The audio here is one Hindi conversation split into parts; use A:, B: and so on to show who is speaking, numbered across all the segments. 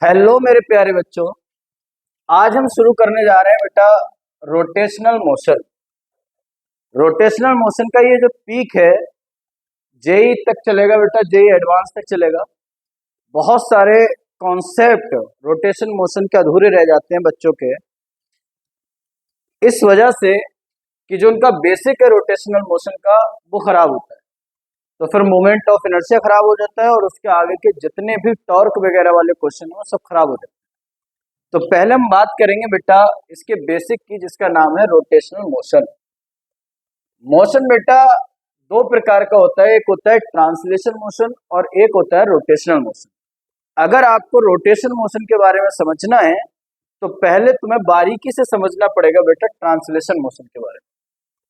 A: हेलो मेरे प्यारे बच्चों। आज हम शुरू करने जा रहे हैं बेटा रोटेशनल मोशन। रोटेशनल मोशन का ये जो पीक है जेई तक चलेगा बेटा, जेई एडवांस तक चलेगा। बहुत सारे कॉन्सेप्ट रोटेशन मोशन के अधूरे रह जाते हैं बच्चों के, इस वजह से कि जो उनका बेसिक है रोटेशनल मोशन का वो खराब होता है, तो फिर मोमेंट ऑफ इनर्शिया खराब हो जाता है और उसके आगे के जितने भी टॉर्क वगैरह वाले क्वेश्चन हैं वो सब खराब हो जाते हैं। तो पहले हम बात करेंगे बेटा इसके बेसिक की, जिसका नाम है रोटेशनल मोशन। मोशन बेटा दो प्रकार का होता है, एक होता है ट्रांसलेशन मोशन और एक होता है रोटेशनल मोशन। अगर आपको रोटेशनल मोशन के बारे में समझना है तो पहले तुम्हें बारीकी से समझना पड़ेगा बेटा ट्रांसलेशन मोशन के बारे में।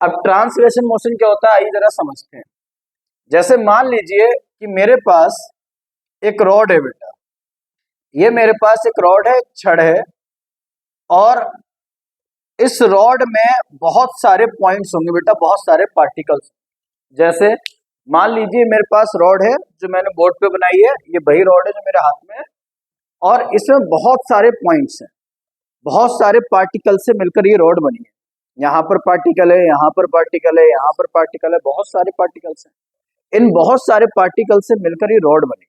A: अब ट्रांसलेशन मोशन क्या होता है आइए जरा समझते हैं। जैसे मान लीजिए कि मेरे पास एक रॉड है बेटा, ये मेरे पास एक रॉड है, छड़ है, और इस रॉड में बहुत सारे पॉइंट्स होंगे बेटा, बहुत सारे पार्टिकल्स। जैसे मान लीजिए मेरे पास रॉड है जो मैंने बोर्ड पे बनाई है, ये वही रॉड है जो मेरे हाथ में है, और इसमें बहुत सारे पॉइंट्स हैं, बहुत सारे पार्टिकल से मिलकर ये रॉड बनी है। यहाँ पर पार्टिकल है, यहाँ पर पार्टिकल है, यहाँ पर पार्टिकल है, बहुत सारे पार्टिकल्स हैं। इन बहुत सारे पार्टिकल से मिलकर ये रॉड बनी।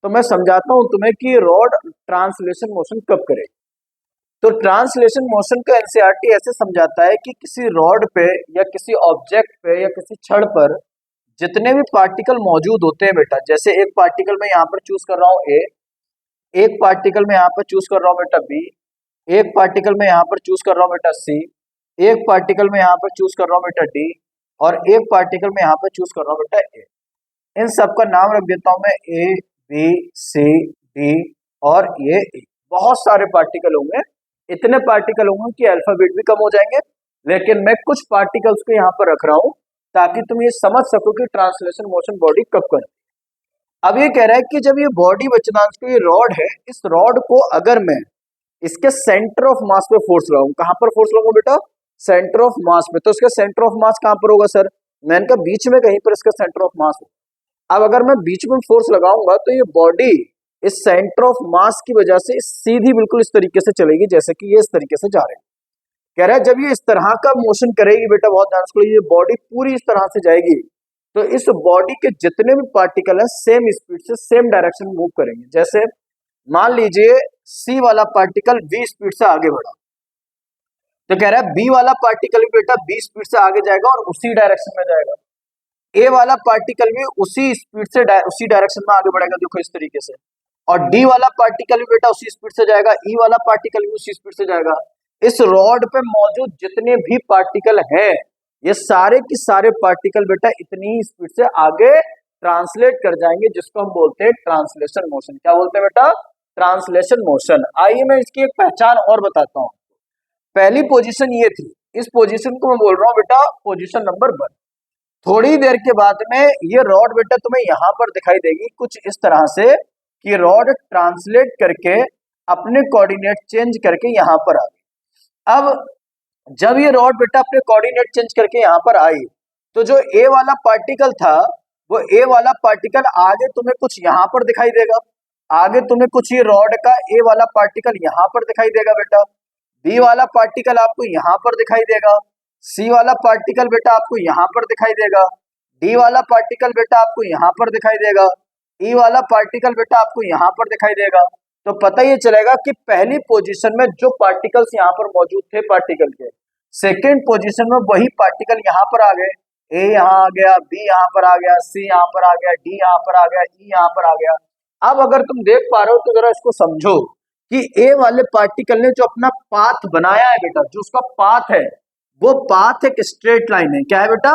A: तो मैं समझाता हूं तुम्हें कि रॉड ट्रांसलेशन मोशन कब करेगी। तो ट्रांसलेशन मोशन का एनसीईआरटी ऐसे समझाता है कि किसी रॉड पे या किसी ऑब्जेक्ट पे या किसी छड़ पर जितने भी पार्टिकल मौजूद होते हैं बेटा, जैसे एक पार्टिकल में यहाँ पर चूज कर रहा हूँ ए, एक पार्टिकल में यहाँ पर चूज कर रहा हूँ बेटा बी, एक पार्टिकल में यहाँ पर चूज कर रहा हूँ बेटा सी, एक पार्टिकल में यहाँ पर चूज कर रहा हूँ बेटा डी, और एक पार्टिकल में यहाँ पर चूज कर रहा हूँ बेटा ए। इन सबका नाम रख देता हूं मैं ए बी सी डी और ये ए। बहुत सारे पार्टिकल होंगे, इतने पार्टिकल होंगे कि अल्फाबेट भी कम हो जाएंगे, लेकिन मैं कुछ पार्टिकल्स को यहाँ पर रख रहा हूं ताकि तुम ये समझ सको कि ट्रांसलेशन मोशन बॉडी कब करती है। अब ये कह रहा है कि जब ये बॉडी बच्चों को, ये रॉड है, इस रॉड को अगर मैं इसके सेंटर ऑफ मास पे फोर्स लगाऊं, कहां पर फोर्स लगाऊं बेटा? सेंटर ऑफ मास पे। तो इसका सेंटर ऑफ मास कहां पर होगा सर? मैंने कहा बीच में कहीं पर इसका सेंटर ऑफ मास होगा। अब अगर मैं बीच में फोर्स लगाऊंगा तो ये बॉडी इस सेंटर ऑफ मास की वजह से सीधी बिल्कुल इस तरीके से चलेगी, जैसे कि ये इस तरीके से जा रहे हैं। कह रहा है जब ये इस तरह का मोशन करेगी बेटा, बहुत ध्यान से, ये बॉडी पूरी इस तरह से जाएगी, तो इस बॉडी के जितने भी पार्टिकल हैं सेम स्पीड से सेम डायरेक्शन में मूव करेंगे। जैसे मान लीजिए सी वाला पार्टिकल बी स्पीड से आगे बढ़ा, तो कह रहा है बी वाला पार्टिकल भी बेटा बी स्पीड से आगे जाएगा और उसी डायरेक्शन में जाएगा। ए वाला पार्टिकल भी उसी स्पीड से उसी डायरेक्शन में आगे बढ़ेगा, देखो इस तरीके से, और डी वाला पार्टिकल भी बेटा उसी स्पीड से जाएगा, ई वाला पार्टिकल भी उसी स्पीड से जाएगा। इस रॉड पे मौजूद जितने भी पार्टिकल हैं, ये सारे के सारे पार्टिकल बेटा इतनी ही स्पीड से आगे ट्रांसलेट कर जाएंगे, जिसको हम बोलते हैं ट्रांसलेशन मोशन। क्या बोलते हैं बेटा? Translation motion. आइए मैं इसकी एक पहचान और बताता हूँ। पहली पोजीशन ये थी, इस पोजीशन को मैं बोल रहा हूँ बेटा पोजीशन नंबर 1। थोड़ी देर के बाद में ये रॉड बेटा तुम्हें यहां पर दिखाई देगी कुछ इस तरह से कि रॉड ट्रांसलेट करके अपने कोऑर्डिनेट चेंज करके यहां पर आ गई। अब जब ये रॉड बेटा अपने कोऑर्डिनेट चेंज करके यहां पर आई, तो जो ए वाला पार्टिकल था, वो ए वाला पार्टिकल आगे तुम्हें कुछ यहां पर दिखाई देगा, आगे तुम्हें कुछ ये रॉड का ए वाला पार्टिकल यहां पर दिखाई देगा बेटा, बी वाला पार्टिकल आपको यहां पर दिखाई देगा, सी वाला पार्टिकल बेटा आपको यहां पर दिखाई देगा, डी वाला पार्टिकल बेटा आपको यहां पर दिखाई देगा, ई वाला पार्टिकल बेटा आपको यहां पर दिखाई देगा। तो पता ये चलेगा कि पहली पोजीशन में जो पार्टिकल्स यहां पर मौजूद थे पार्टिकल के, सेकेंड पोजीशन में वही पार्टिकल यहां पर आ गए। ए यहां आ गया, बी यहां पर आ गया, सी यहां पर आ गया, डी यहां पर आ गया, ई यहां पर आ गया। अब अगर तुम देख पा रहे हो तो जरा इसको समझो कि ए वाले पार्टिकल ने जो अपना पाथ बनाया है बेटा, जो उसका पाथ है, वो पाथ एक स्ट्रेट लाइन है। क्या है बेटा?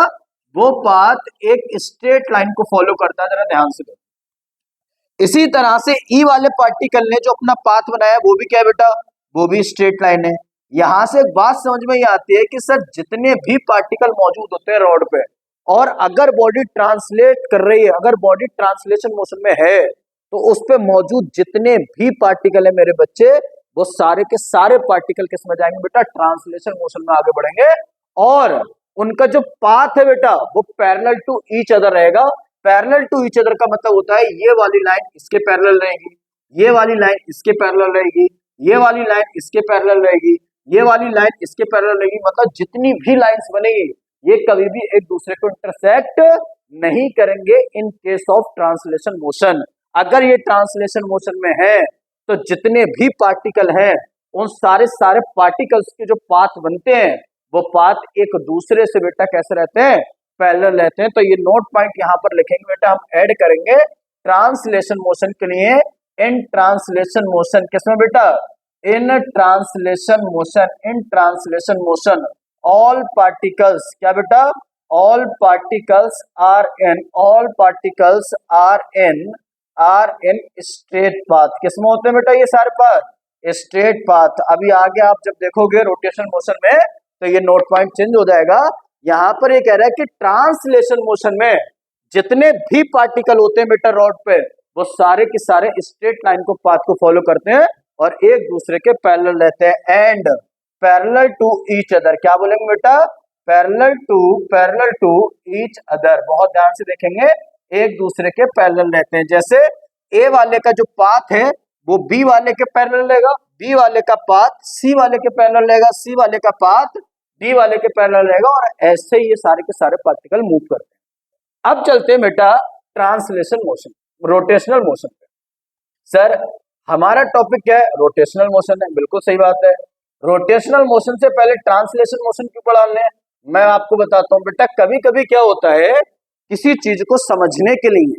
A: वो पाथ एक स्ट्रेट लाइन को फॉलो करता है, जरा ध्यान से देखो। इसी तरह से ई वाले पार्टिकल ने जो अपना पाथ बनाया वो भी क्या है बेटा? वो भी स्ट्रेट लाइन है। यहां से एक बात समझ में ये आती है कि सर जितने भी पार्टिकल मौजूद होते हैं रॉड पे, और अगर बॉडी ट्रांसलेट कर रही है, अगर बॉडी ट्रांसलेशन मोशन में है, तो उस पे मौजूद जितने भी पार्टिकल है मेरे बच्चे, वो सारे के सारे पार्टिकल किस में जाएंगे बेटा? ट्रांसलेशन मोशन में आगे बढ़ेंगे, और उनका जो पाथ है बेटा वो पैरेलल टू ईच अदर रहेगा। पैरेलल टू ईच अदर का मतलब होता है ये वाली लाइन इसके पैरेलल रहेगी, ये वाली लाइन इसके पैरेलल रहेगी, ये वाली लाइन इसके पैरेलल रहेगी, ये वाली लाइन इसके पैरेलल रहेगी। मतलब जितनी भी लाइंस बनेगी ये कभी भी एक दूसरे को इंटरसेक्ट नहीं करेंगे in case of translation motion. अगर ये ट्रांसलेशन मोशन में है तो जितने भी पार्टिकल हैं उन सारे पार्टिकल्स के जो पाथ बनते हैं वो पाथ एक दूसरे से बेटा कैसे रहते हैं, पैरेलल रहते हैं। तो ये नोट पॉइंट यहाँ पर लिखेंगे बेटा, हम ऐड करेंगे ट्रांसलेशन मोशन के लिए। इन ट्रांसलेशन मोशन किसमें बेटा, in translation motion all particles, क्या बेटा, all particles are in straight path. किसमें होते हैं बेटा ये सारे पाथ, स्ट्रेट पाथ। अभी आगे आप जब देखोगे रोटेशनल मोशन में तो ये नोट पॉइंट चेंज हो जाएगा। यहां पर ये कह रहा है कि ट्रांसलेशन मोशन में जितने भी पार्टिकल होते हैं बेटा रॉड पे वो सारे के सारे स्ट्रेट लाइन को पाथ को फॉलो करते हैं और एक दूसरे के पैरेलल रहते हैं and parallel to each other. क्या बोलेंगे बेटा, पैरेलल टू ईच अदर। बहुत ध्यान से देखेंगे, एक दूसरे के पैरेलल रहते हैं। जैसे ए वाले का जो पाथ है वो बी वाले के पैरेलल रहेगा, बी वाले का पाथ सी वाले के पैरेलल रहेगा, सी वाले का पाथ डी वाले के पैरेलल रहेगा और ऐसे ही ये सारे के सारे पार्टिकल मूव करते हैं। अब चलते हैं बेटा ट्रांसलेशन मोशन, रोटेशनल मोशन पे। सर हमारा टॉपिक क्या है, रोटेशनल मोशन है, बिल्कुल सही बात है। रोटेशनल मोशन से पहले ट्रांसलेशन मोशन क्यों पढ़ा हमने, मैं आपको बताता हूं बेटा। कभी कभी क्या होता है, किसी चीज को समझने के लिए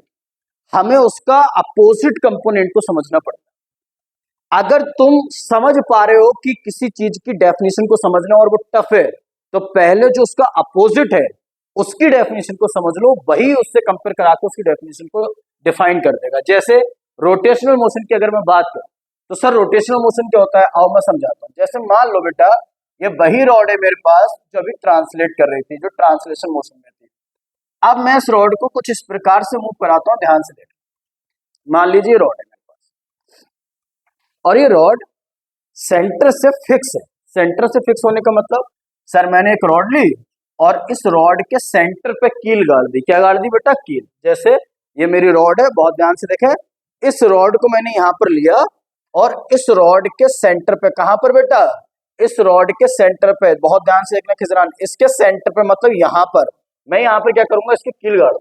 A: हमें उसका अपोजिट कंपोनेंट को समझना पड़ता है। अगर तुम समझ पा रहे हो कि किसी चीज की डेफिनेशन को समझना और वो टफ है तो पहले जो उसका अपोजिट है उसकी डेफिनेशन को समझ लो, वही उससे कंपेयर करा के उसकी डेफिनेशन को डिफाइन कर देगा। जैसे रोटेशनल मोशन की अगर मैं बात करूं तो सर रोटेशनल मोशन क्या होता है, आओ मैं समझाता हूं। जैसे मान लो बेटा ये वही रॉड है मेरे पास जो अभी ट्रांसलेट कर रही थी, जो ट्रांसलेशन मोशन में थी। अब मैं इस रॉड को कुछ इस प्रकार से मूव कराता हूं, ध्यान से देखो। मान लीजिए रॉड है मेरे पास और ये रॉड सेंटर से फिक्स है। सेंटर से फिक्स होने का मतलब, सर मैंने एक रॉड ली और इस रॉड के सेंटर पे कील गाड़ दी। क्या गाड़ दी बेटा, कील। जैसे ये मेरी रॉड है, बहुत ध्यान से देखें, इस रॉड को मैंने यहां पर लिया और इस रॉड के सेंटर पे, कहां पर बेटा, इस रॉड के सेंटर पे, बहुत ध्यान से देखना खिजरान, इसके सेंटर पे मतलब यहां पर मैं यहां पर क्या करूंगा, इसकी कील गाड़।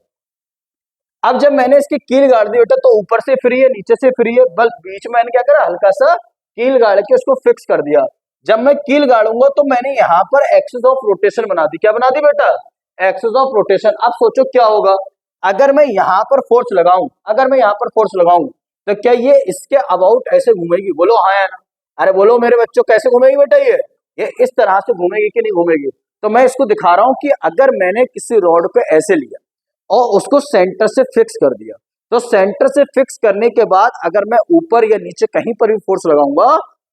A: अब जब मैंने इसकी कील गाड़ दी बेटा तो ऊपर से फ्री है, नीचे से फ्री है, बस बीच में मैंने क्या करा, हल्का सा कील गाड़ के उसको फिक्स कर दिया। जब मैं कील गाड़ूंगा तो मैंने यहाँ पर एक्सिस ऑफ रोटेशन बना दी। क्या बना दी बेटा, एक्सिस ऑफ रोटेशन। अब सोचो क्या होगा, अगर मैं यहाँ पर फोर्स लगाऊं, अगर मैं यहाँ पर फोर्स लगाऊं तो क्या ये इसके अबाउट ऐसे घूमेगी, बोलो हाँ या ना। अरे बोलो मेरे बच्चों, कैसे घूमेगी बेटा, ये इस तरह से घूमेगी कि नहीं घूमेगी। तो मैं इसको दिखा रहा हूं कि अगर मैंने किसी रॉड को ऐसे लिया और उसको सेंटर से फिक्स कर दिया तो सेंटर से फिक्स करने के बाद अगर मैं ऊपर या नीचे कहीं पर भी फोर्स लगाऊंगा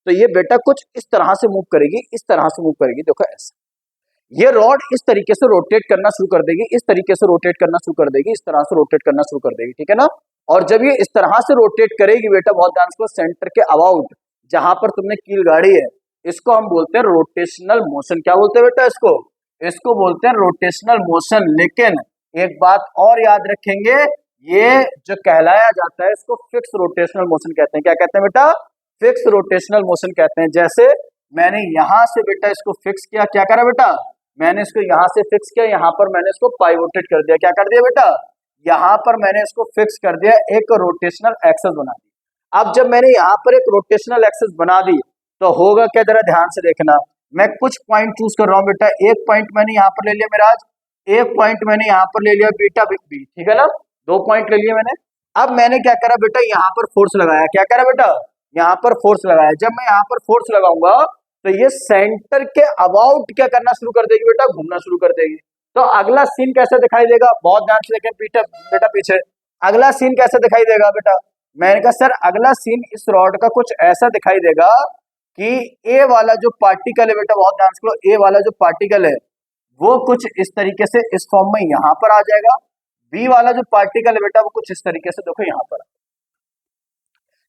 A: तो ये बेटा कुछ इस तरह से मूव करेगी, इस तरह से मूव करेगी। देखो ऐसे ये रॉड इस तरीके से रोटेट करना शुरू कर देगी, इस तरीके से रोटेट करना शुरू कर देगी, इस तरह से रोटेट करना शुरू कर देगी, ठीक है ना। और जब ये इस तरह से रोटेट करेगी बेटा, बहुत ध्यान से, सेंटर के अबाउट जहां पर तुमने कील गाड़ी है, इसको हम बोलते हैं रोटेशनल मोशन। क्या बोलते हैं बेटा, इसको बोलते हैं रोटेशनल मोशन। लेकिन एक बात और याद रखेंगे, ये जो कहलाया जाता है इसको फिक्स रोटेशनल मोशन कहते हैं। क्या कहते हैं बेटा, फिक्स रोटेशनल मोशन कहते हैं। जैसे मैंने यहां से बेटा इसको फिक्स किया, क्या करा बेटा, मैंने इसको यहां से फिक्स किया, यहां पर मैंने इसको पाइवोटेट कर दिया। क्या कर दिया बेटा, यहां पर मैंने इसको फिक्स कर दिया, एक रोटेशनल एक्सेस बना दी। अब जब मैंने यहां पर एक रोटेशनल एक्सेस बना दी तो होगा क्या, जरा ध्यान से देखना। मैं कुछ पॉइंट चूज कर रहा हूं बेटा, एक पॉइंट मैंने यहां पर ले लिया मेरा, एक पॉइंट मैंने यहां पर ले लिया बीटा बी, ठीक है ना, 2 पॉइंट ले लिए मैंने। अब मैंने क्या करा बेटा, यहां पर फोर्स लगाया। क्या करा बेटा, यहां पर फोर्स लगाया। जब मैं यहां पर फोर्स लगाऊंगा तो ये सेंटर के अबाउट क्या करना शुरू कर देगी बेटा, घूमना शुरू कर देगी। तो अगला सीन कैसे दिखाई देगा, बहुत ध्यान से देखें बेटा पीछे, अगला सीन कैसे दिखाई देगा बेटा। मैंने कहा सर अगला सीन इस रॉड का कुछ ऐसा दिखाई देगा कि ए वाला जो पार्टिकल है बेटा, बहुत ध्यान से, ए वाला जो पार्टिकल है वो कुछ इस तरीके से इस फॉर्म में यहां पर आ जाएगा। बी वाला जो पार्टिकल है बेटा वो कुछ इस तरीके से, देखो यहां पर।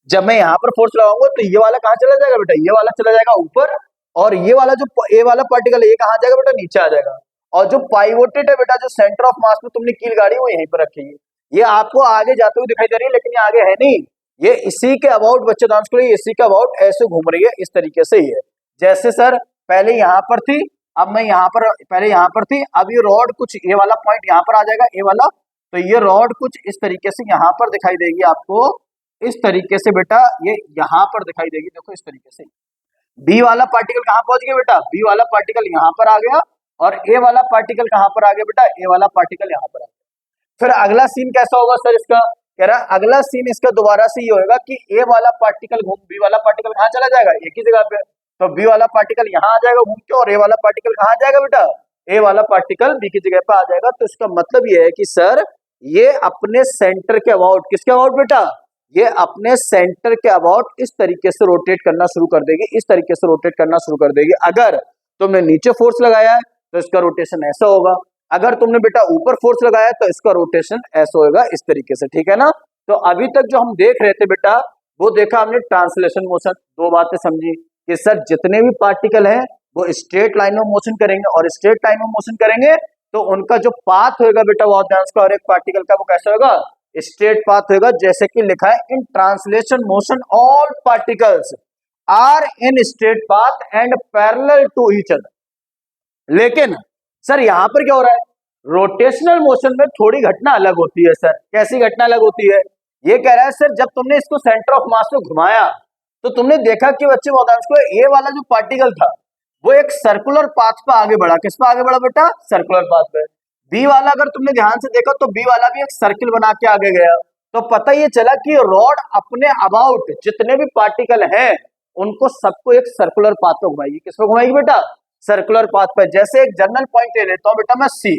A: जब मैं यहां पर फोर्स लगाऊंगा तो ये वाला कहां चला जाएगा बेटा, ये वाला चला जाएगा ऊपर, और ये वाला जो ए वाला पार्टिकल है ये कहां जाएगा बेटा, नीचे आ जाएगा। और जो पाइवोटेड है बेटा, जो सेंटर ऑफ मास में तुमने कील गाड़ी वो यहीं पर रखेगी। ये आपको आगे जाते हुए दिखाई दे रही है लेकिन ये आगे है नहीं, ये इसी के अबाउट बच्चे ध्यान से, इसी के अबाउट ऐसे घूम रही है, इस तरीके से ही है। जैसे सर पहले यहाँ पर थी, अब मैं यहाँ पर, पहले यहाँ पर थी, अब ये रॉड कुछ ये वाला पॉइंट यहाँ पर आ जाएगा, ये वाला, तो ये रॉड कुछ इस तरीके से यहाँ पर दिखाई देगी आपको, इस तरीके से बेटा ये यहाँ पर दिखाई देगी, देखो इस तरीके से। बी वाला पार्टिकल कहाँ पहुंच गया बेटा, बी वाला पार्टिकल यहाँ पर आ गया, और ए वाला पार्टिकल कहाँ पर आ गया बेटा, ए वाला पार्टिकल यहाँ पर आ गया। फिर अगला सीन कैसा होगा सर इसका, कह रहा है अगला सीन इसका दोबारा से ये होगा कि ए वाला पार्टिकल घूम, बी वाला पार्टिकल कहाँ चला जाएगा, एक ही जगह पे, तो बी वाला पार्टिकल यहाँ आ जाएगा घूम के, और ए वाला पार्टिकल कहाँ आ जाएगा बेटा, ए वाला पार्टिकल बी की जगह पे आ जाएगा। तो इसका मतलब ये है कि सर ये अपने सेंटर के अबाउट, किसके अबाउट बेटा, ये अपने सेंटर के अबाउट इस तरीके से रोटेट करना शुरू कर देगी, इस तरीके से रोटेट करना शुरू कर देगी। अगर तुमने नीचे फोर्स लगाया है तो इसका रोटेशन ऐसा होगा, अगर तुमने बेटा ऊपर फोर्स लगाया है तो इसका रोटेशन ऐसा होगा, इस तरीके से, ठीक है ना। तो अभी तक जो हम देख रहे थे बेटा, वो देखा हमने ट्रांसलेशन मोशन, दो बातें समझी कि सर जितने भी पार्टिकल हैं वो स्ट्रेट लाइन में मोशन करेंगे, और स्ट्रेट लाइन में मोशन करेंगे तो उनका जो पाथ होगा बेटा वो ध्यान से, और एक पार्टिकल का वो कैसा होगा, स्ट्रेट पाथ होगा, जैसे कि लिखा है in translation motion all particles are in straight path and parallel to each other. लेकिन सर यहां पर क्या हो रहा है, रोटेशनल मोशन में थोड़ी घटना अलग होती है सर। कैसी घटना अलग होती है, ये कह रहा है सर जब तुमने इसको सेंटर ऑफ मास में घुमाया तो तुमने देखा कि बच्चे को ए वाला जो पार्टिकल था वो एक सर्कुलर पाथ पे आगे बढ़ा, किस पे आगे बढ़ा बेटा, सर्कुलर पाथ पे। बी वाला अगर तुमने ध्यान से देखा तो बी वाला भी एक सर्किल बना के आगे गया, तो पता ये चला कि रॉड अपने अबाउट जितने भी पार्टिकल हैं उनको सबको एक सर्कुलर पाथ पे घुमाएगी, किस पे घुमाएगी बेटा, सर्कुलर पाथ पे। जैसे एक जनरल पॉइंट ले लेता हूं बेटा मैं सी,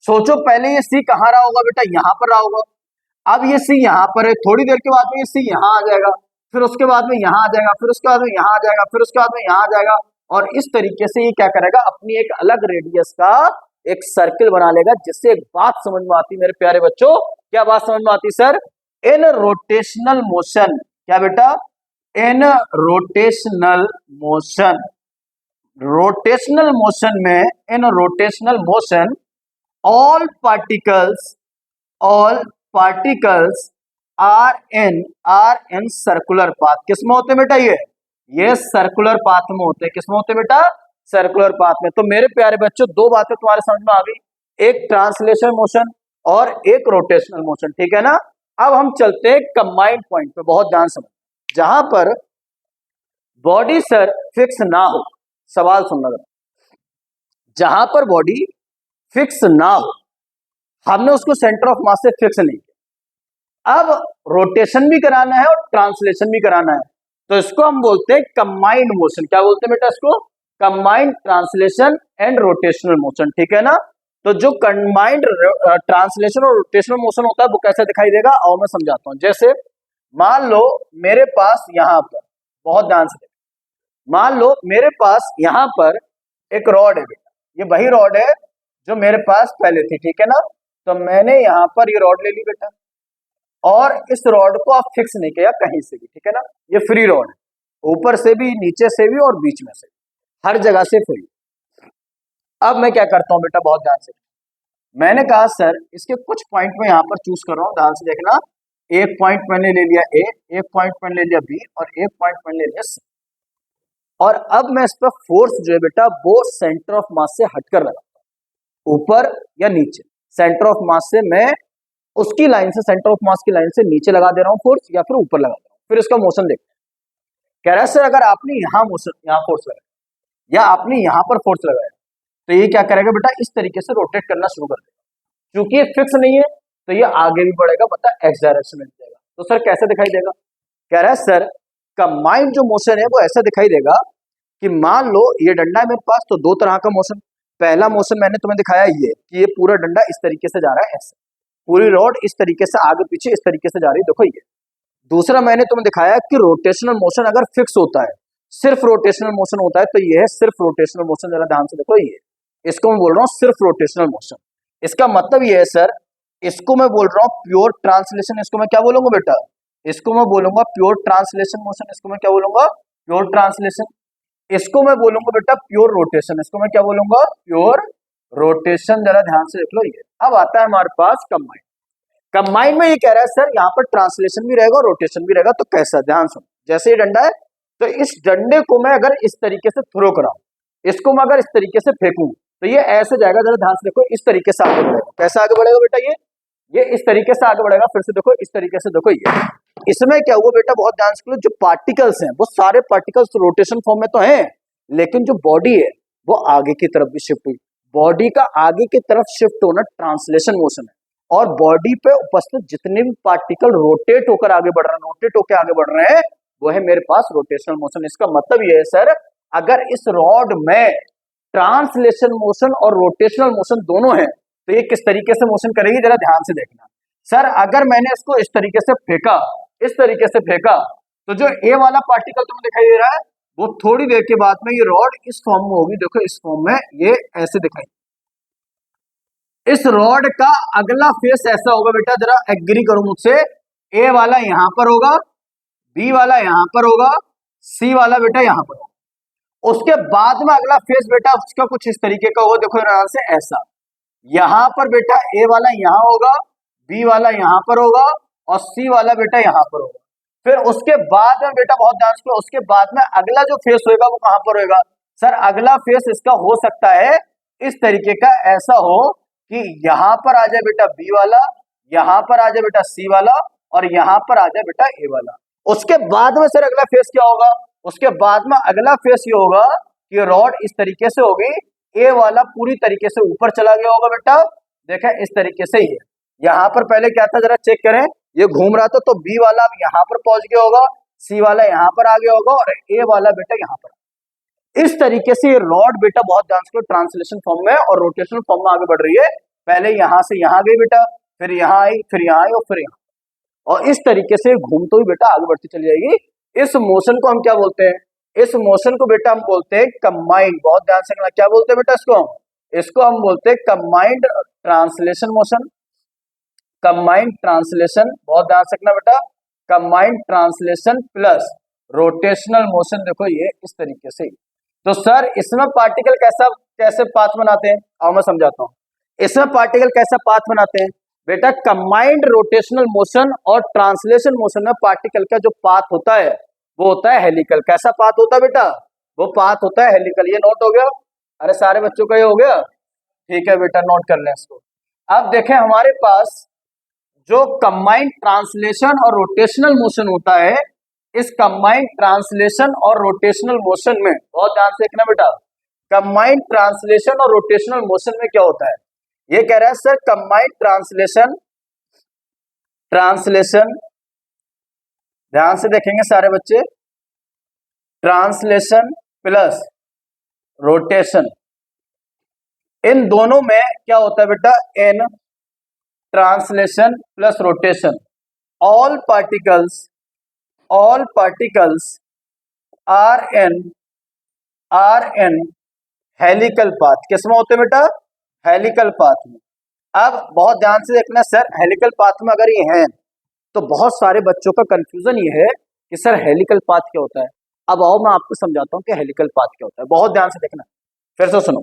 A: सोचो पहले ये सी कहाँ रहा होगा बेटा, यहाँ पर रहा होगा, अब ये सी यहाँ पर है, थोड़ी देर के बाद में ये सी यहाँ आ जाएगा, फिर उसके बाद में यहाँ आ जाएगा, फिर उसके बाद में यहाँ आ जाएगा, फिर उसके बाद में यहाँ आ जाएगा, और इस तरीके से ये क्या करेगा, अपनी एक अलग रेडियस का एक सर्किल बना लेगा। जिससे एक बात समझ में आती मेरे प्यारे बच्चों, क्या बात समझ में आती सर, इन रोटेशनल मोशन, क्या बेटा, in rotational motion, rotational motion में, in rotational motion all particles are in circular path, किसमें होते बेटा, ये सर्कुलर पाथ में होते हैं, किसमें होते बेटा, सर्कुलर पाथ में। तो मेरे प्यारे बच्चों दो बातें तुम्हारे समझ में आ गई, एक ट्रांसलेशन मोशन और एक रोटेशनल मोशन, ठीक है ना। अब हम चलते हैं कंबाइंड पॉइंट पे, बहुत ध्यान समझ, जहां पर बॉडी सर फिक्स ना हो, सवाल सुनना, जहां पर बॉडी फिक्स ना हो, हमने उसको सेंटर ऑफ मास से फिक्स नहीं किया, अब रोटेशन भी कराना है और ट्रांसलेशन भी कराना है, तो इसको हम बोलते हैं कंबाइंड मोशन। क्या बोलते हैं बेटा इसको, combined translation and rotational motion, ठीक है ना। तो जो कंबाइंड ट्रांसलेशन और रोटेशनल मोशन होता है वो कैसे दिखाई देगा, और मैं समझाता हूं। जैसे मान लो मेरे पास यहां पर, बहुत ध्यान से, मान लो मेरे पास यहां पर एक रॉड है बेटा, ये वही रॉड है जो मेरे पास पहले थी, ठीक है ना। तो मैंने यहां पर ये रॉड ले ली बेटा, और इस रॉड को आप फिक्स नहीं किया कहीं से भी, ठीक है ना, ये फ्री रॉड है, ऊपर से भी, नीचे से भी, और बीच में से, हर जगह से फ्री। अब मैं क्या करता हूं बेटा, बहुत ध्यान से, मैंने कहा सर इसके कुछ पॉइंट में यहां पर चूज कर रहा हूं, ध्यान से देखना, एक पॉइंट मैंने ले लिया ए, एक पॉइंट मैंने ले लिया बी, और एक पॉइंट मैंने ले लिया सी, और अब मैं इस पर फोर्स जो है बेटा वो सेंटर ऑफ मास से हटकर लगाता हूं, ऊपर या नीचे, सेंटर ऑफ मास से मैं उसकी लाइन से, सेंटर ऑफ मास की लाइन से नीचे लगा दे रहा हूं फोर्स, या फिर ऊपर लगा दे रहा हूं। फिर इसका मोशन देखते हैं, कह रहा है सर अगर आपने यहां मोशन, यहां फोर्स लगाया, या आपने यहां पर फोर्स लगाया, तो ये क्या करेगा बेटा, इस तरीके से रोटेट करना शुरू कर देगा, क्योंकि ये फिक्स नहीं है तो ये आगे भी बढ़ेगा, मतलब एक्स डायरेक्शन में जाएगा। तो सर कैसे दिखाई देगा, कह रहा है सर कंबाइंड जो मोशन है वो ऐसा दिखाई देगा कि मान लो ये डंडा है मेरे पास, तो दो तरह का मोशन, पहला मोशन मैंने तुम्हें दिखाया ये कि ये पूरा डंडा इस तरीके से जा रहा है, ऐसे पूरी रॉड इस तरीके से आगे पीछे इस तरीके से जा रही है, देखो ये। दूसरा मैंने तुम्हें दिखाया कि रोटेशनल मोशन अगर फिक्स होता है, सिर्फ रोटेशनल मोशन होता है, तो ये है सिर्फ रोटेशनल मोशन, जरा ध्यान से देखो, ये इसको मैं बोल रहा हूँ सिर्फ रोटेशनल मोशन। इसका मतलब ये है सर, इसको मैं बोल रहा हूँ प्योर ट्रांसलेशन, इसको मैं क्या बोलूंगा बेटा, इसको मैं बोलूंगा प्योर ट्रांसलेशन मोशन, इसको मैं क्या बोलूंगा, प्योर ट्रांसलेशन। इसको मैं बोलूंगा बेटा प्योर रोटेशन, इसको मैं क्या बोलूंगा, प्योर रोटेशन। जरा ध्यान से देख लो ये। अब आता है हमारे पास कंबाइंड। कंबाइंड में ये कह रहा है सर यहाँ पर ट्रांसलेशन भी रहेगा और रोटेशन भी रहेगा, तो कैसा, ध्यान सुनो। जैसे ये डंडा है तो इस डंडे को मैं अगर इस तरीके से थ्रो कराऊं, इसको मैं अगर इस तरीके से फेंकूं तो ये ऐसे जाएगा, जरा ध्यान से देखो, इस तरीके से आगे बढ़ेगा। कैसे आगे बढ़ेगा बेटा, ये इस तरीके से आगे बढ़ेगा। फिर से देखो, इस तरीके से देखो, ये इसमें क्या हुआ बेटा, बहुत ध्यान से, जो पार्टिकल्स हैं वो सारे पार्टिकल्स रोटेशन फॉर्म में तो हैं, लेकिन जो बॉडी है वो आगे की तरफ भी शिफ्ट हुई। बॉडी का आगे की तरफ शिफ्ट होना ट्रांसलेशन मोशन है, और बॉडी पे उपस्थित जितने भी पार्टिकल रोटेट होकर आगे बढ़ रहे हैं, रोटेट होकर आगे बढ़ रहे हैं, वो है मेरे पास रोटेशनल मोशन। इसका मतलब ये है सर, अगर इस रॉड में ट्रांसलेशन मोशन और रोटेशनल मोशन दोनों है तो ये किस तरीके से मोशन करेगी, जरा ध्यान से देखना। सर अगर मैंने इसको इस तरीके से फेंका, इस तरीके से फेंका, तो जो ए वाला पार्टिकल तुम्हें दिखाई दे रहा है वो थोड़ी देर के बाद में ये रॉड इस फॉर्म में होगी। देखो इस फॉर्म में ये ऐसे दिखाई, इस रॉड का अगला फेस ऐसा होगा बेटा, जरा एग्री करो मुझसे। ए वाला यहां पर होगा, बी वाला यहां पर होगा, सी वाला बेटा यहां पर होगा। उसके बाद में अगला फेस बेटा उसका कुछ इस तरीके का होगा, देखो ध्यान से, ऐसा। यहां पर बेटा ए वाला यहां होगा, बी वाला यहां पर होगा, और सी वाला बेटा यहां पर होगा। फिर उसके बाद में बेटा बहुत ध्यान से, उसके बाद में अगला जो फेस होगा वो कहां पर होगा। सर अगला फेस इसका हो सकता है इस तरीके का, ऐसा हो कि यहां पर आ जाए बेटा बी वाला, यहां पर आ जाए बेटा सी वाला, और यहां पर आ जाए बेटा ए वाला। उसके बाद में सर अगला फेस क्या होगा, उसके बाद में अगला फेस ये होगा कि रॉड इस तरीके से होगी, ए वाला पूरी तरीके से ऊपर चला गया होगा बेटा, देखा इस तरीके से ही है। यहां पर पहले क्या था, जरा चेक करें, ये घूम रहा था तो बी वाला अब यहां पर पहुंच गया होगा, सी वाला यहां पर आ गया होगा, और ए वाला बेटा यहां पर। इस तरीके से ये रॉड बेटा बहुत ध्यान से ट्रांसलेशन फॉर्म में और रोटेशनल फॉर्म में आगे बढ़ रही है। पहले यहां से यहां गई बेटा, फिर यहां आई, फिर यहां आई, और फिर यहां, और इस तरीके से घूमते हुए बेटा आगे बढ़ती चली जाएगी। इस मोशन को हम क्या बोलते हैं, इस मोशन को बेटा हम बोलते हैं कंबाइंड। बहुत ध्यान से, क्या बोलते हैं बेटा इसको हम बोलते हैं combined translation motion, combined translation. बहुत ध्यान से बेटा, combined translation plus rotational motion. देखो ये इस तरीके से। तो सर इसमें पार्टिकल कैसे पाथ बनाते हैं, आओ मैं समझाता हूं। इसमें पार्टिकल कैसा पाथ बनाते हैं बेटा, कंबाइंड रोटेशनल मोशन और ट्रांसलेशन मोशन में पार्टिकल का जो पाथ होता है वो होता है हेलिकल। कैसा पाथ होता है बेटा, वो पाथ होता है हेलिकल। ये नोट हो गया, अरे सारे बच्चों का ये हो गया, ठीक है बेटा, नोट कर लें इसको। अब देखें हमारे पास जो कंबाइंड ट्रांसलेशन और रोटेशनल मोशन होता है, इस कंबाइंड ट्रांसलेशन और रोटेशनल मोशन में बहुत ध्यान से देखना बेटा, कंबाइंड ट्रांसलेशन और रोटेशनल मोशन में क्या होता है। ये कह रहा है सर कंबाइंड ट्रांसलेशन, ध्यान से देखेंगे सारे बच्चे, ट्रांसलेशन प्लस रोटेशन, इन दोनों में क्या होता है बेटा, in translation plus rotation all particles are in helical path. किसमें होते हैं बेटा, हेलिकल पाथ में। अब बहुत ध्यान से देखना सर, हेलिकल पाथ में अगर ये हैं तो बहुत सारे बच्चों का कंफ्यूजन ये है कि सर हेलिकल पाथ क्या होता है। अब आओ मैं आपको समझाता हूं कि हेलिकल पाथ क्या होता है। बहुत ध्यान से देखना, फिर से सुनो,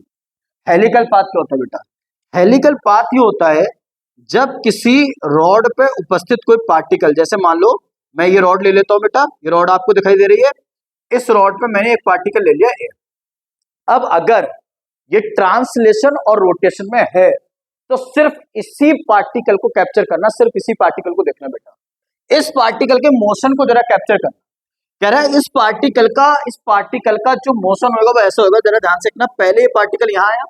A: हेलिकल पाथ क्या होता है बेटा। हेलिकल पाथ ये होता है जब किसी रॉड पे उपस्थित कोई पार्टिकल, जैसे मान लो मैं ये रॉड ले लेता हूं बेटा, ये रॉड आपको दिखाई दे रही है, इस रॉड पे मैंने एक पार्टिकल ले लिया एयर। अब अगर ये ट्रांसलेशन और रोटेशन में है तो सिर्फ इसी पार्टिकल को कैप्चर करना, सिर्फ इसी पार्टिकल को देखना बेटा, इस पार्टिकल के मोशन को जरा कैप्चर करना। कह रहा है इस पार्टिकल का जो मोशन होगा वो ऐसा होगा, जरा ध्यान से देखना। पहले ये पार्टिकल यहां आया,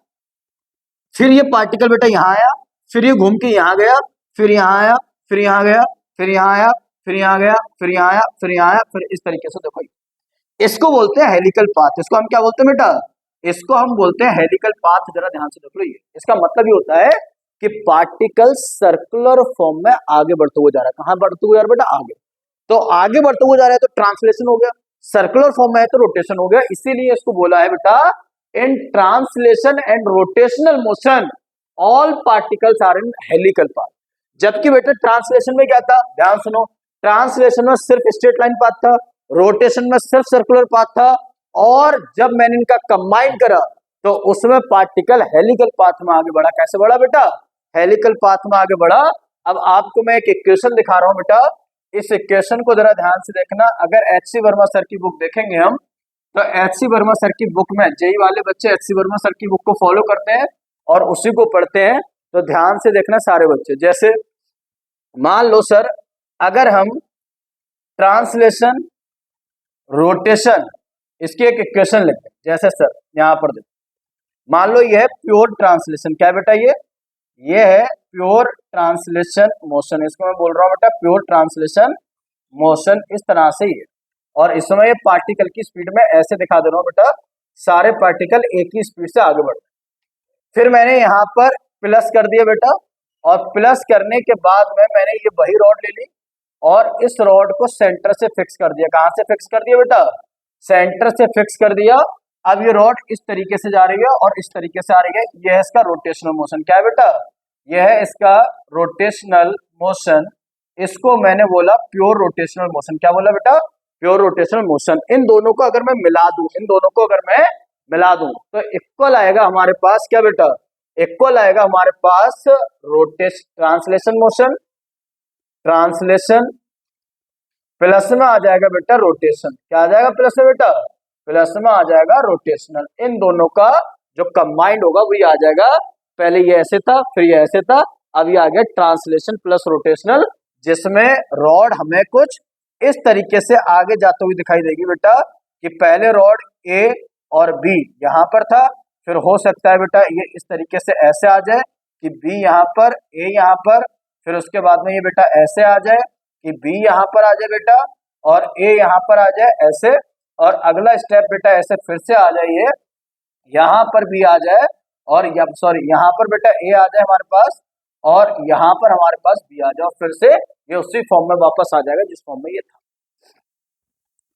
A: फिर ये पार्टिकल बेटा यहां आया, फिर ये घूम के यहां गया, फिर यहां आया, फिर यहां गया, फिर यहां आया, फिर यहां गया, फिर यहां आया, फिर यहां आया, फिर इस तरीके से। देखो इसको बोलते हैं हेलिकल पाथ। इसको हम क्या बोलते हैं बेटा, इसको हम बोलते हैं हेलिकल पाथ। जरा ध्यान से देख लो, ये इसका मतलब ये होता है कि पार्टिकल सर्कुलर फॉर्म में आगे बढ़ते हुए जा रहा है। कहां बढ़ते हुए जा रहा है बेटा, आगे। तो आगे बढ़ते हुए जा रहा है तो ट्रांसलेशन हो गया, सर्कुलर फॉर्म में है तो रोटेशन हो गया। इसीलिए इसको बोला है बेटा in translation and rotational motion all particles are in helical path. जबकि बेटा ट्रांसलेशन में क्या था, ध्यान सुनो, ट्रांसलेशन में सिर्फ स्ट्रेट लाइन पाथ था, रोटेशन में सिर्फ सर्कुलर पाथ था, और जब मैंने इनका कंबाइन करा तो उसमें पार्टिकल हेलिकल पाथ में आगे बढ़ा। कैसे बढ़ा बेटा, हेलिकल पाथ में आगे बढ़ा। अब आपको मैं एक इक्वेशन दिखा रहा हूं बेटा, इस इक्वेशन को जरा ध्यान से देखना। अगर एच सी वर्मा सर की बुक देखेंगे हम, तो एच सी वर्मा सर की बुक में, जेई वाले बच्चे एच सी वर्मा सर की बुक को फॉलो करते हैं और उसी को पढ़ते हैं, तो ध्यान से देखना सारे बच्चे। जैसे मान लो सर, अगर हम ट्रांसलेशन रोटेशन इसकी एक इक्वेशन लेते हैं, जैसे सर यहां पर देखो, मान लो ये है प्योर ट्रांसलेशन, क्या बेटा ये है प्योर ट्रांसलेशन मोशन, इसको मैं बोल रहा हूं बेटा प्योर ट्रांसलेशन मोशन, इस तरह से ही है। और इस समय ये पार्टिकल की स्पीड में ऐसे दिखा दे रहा हूं बेटा, सारे पार्टिकल एक ही स्पीड से आगे बढ़ रहे हैं। फिर मैंने यहाँ पर प्लस कर दिया बेटा, और प्लस करने के बाद में मैंने ये वही रॉड ले ली और इस रॉड को सेंटर से फिक्स कर दिया। कहां से फिक्स कर दिया बेटा? सेंटर से फिक्स कर दिया। अब ये रॉड इस तरीके से जा रही है और इस तरीके से आ रही है, यह है इसका रोटेशनल मोशन। क्या है बेटा? यह है इसका रोटेशनल मोशन। इसको मैंने बोला प्योर रोटेशनल मोशन। क्या बोला बेटा? Pure rotational motion. इन दोनों को अगर मैं मिला दूं, तो इक्वल आएगा हमारे पास, क्या बेटा? इक्वल आएगा हमारे पास ट्रांसलेशन मोशन, ट्रांसलेशन प्लस में आ जाएगा बेटा रोटेशन। क्या आ जाएगा प्लस में बेटा? प्लस में आ जाएगा रोटेशनल। इन दोनों का जो कंबाइंड होगा वही आ जाएगा। पहले ये ऐसे था, फिर ये ऐसे था, अब ये आ गया ट्रांसलेशन प्लस रोटेशनल, जिसमें रॉड हमें कुछ इस तरीके से आगे जाते हुए दिखाई देगी बेटा, कि पहले रॉड ए और बी यहां पर था, फिर हो सकता है बेटा ये इस तरीके से ऐसे आ जाए कि बी यहां पर, ए यहां पर, फिर उसके बाद में ये बेटा ऐसे आ जाए कि बी यहां पर आ जाए बेटा और ए यहां पर आ जाए ऐसे, और अगला स्टेप बेटा ऐसे फिर से आ जाइए, यहां पर बी आ जाए और यहां पर बेटा ए आ जाए हमारे पास, और यहां पर हमारे पास बी आ जाए, और फिर से ये उसी फॉर्म में वापस आ जाएगा जिस फॉर्म में ये था।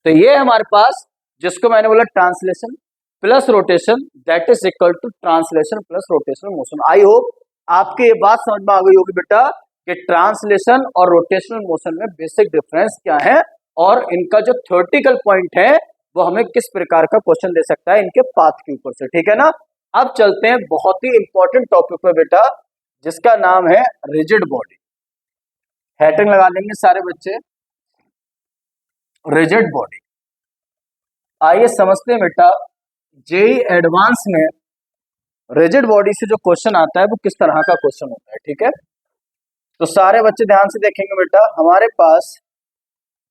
A: तो ये हमारे पास, जिसको मैंने बोला translation plus rotation, that is equal to translation plus rotational motion. I hope आपके ये बात समझ में आ गई होगी बेटा कि ट्रांसलेशन और रोटेशनल मोशन में बेसिक डिफरेंस क्या है, और इनका जो थ्योरेटिकल पॉइंट है वो हमें किस प्रकार का क्वेश्चन दे सकता है इनके पाथ के ऊपर से। ठीक है ना? अब चलते हैं बहुत ही इंपॉर्टेंट टॉपिक पे बेटा, जिसका नाम है रिजिड बॉडी। हेडिंग लगा लेंगे सारे बच्चे, रिजिड बॉडी। आइए समझते हैं बेटा, जेई एडवांस में रिजिड बॉडी से जो क्वेश्चन आता है वो किस तरह का क्वेश्चन होता है। ठीक है, तो सारे बच्चे ध्यान से देखेंगे बेटा, हमारे पास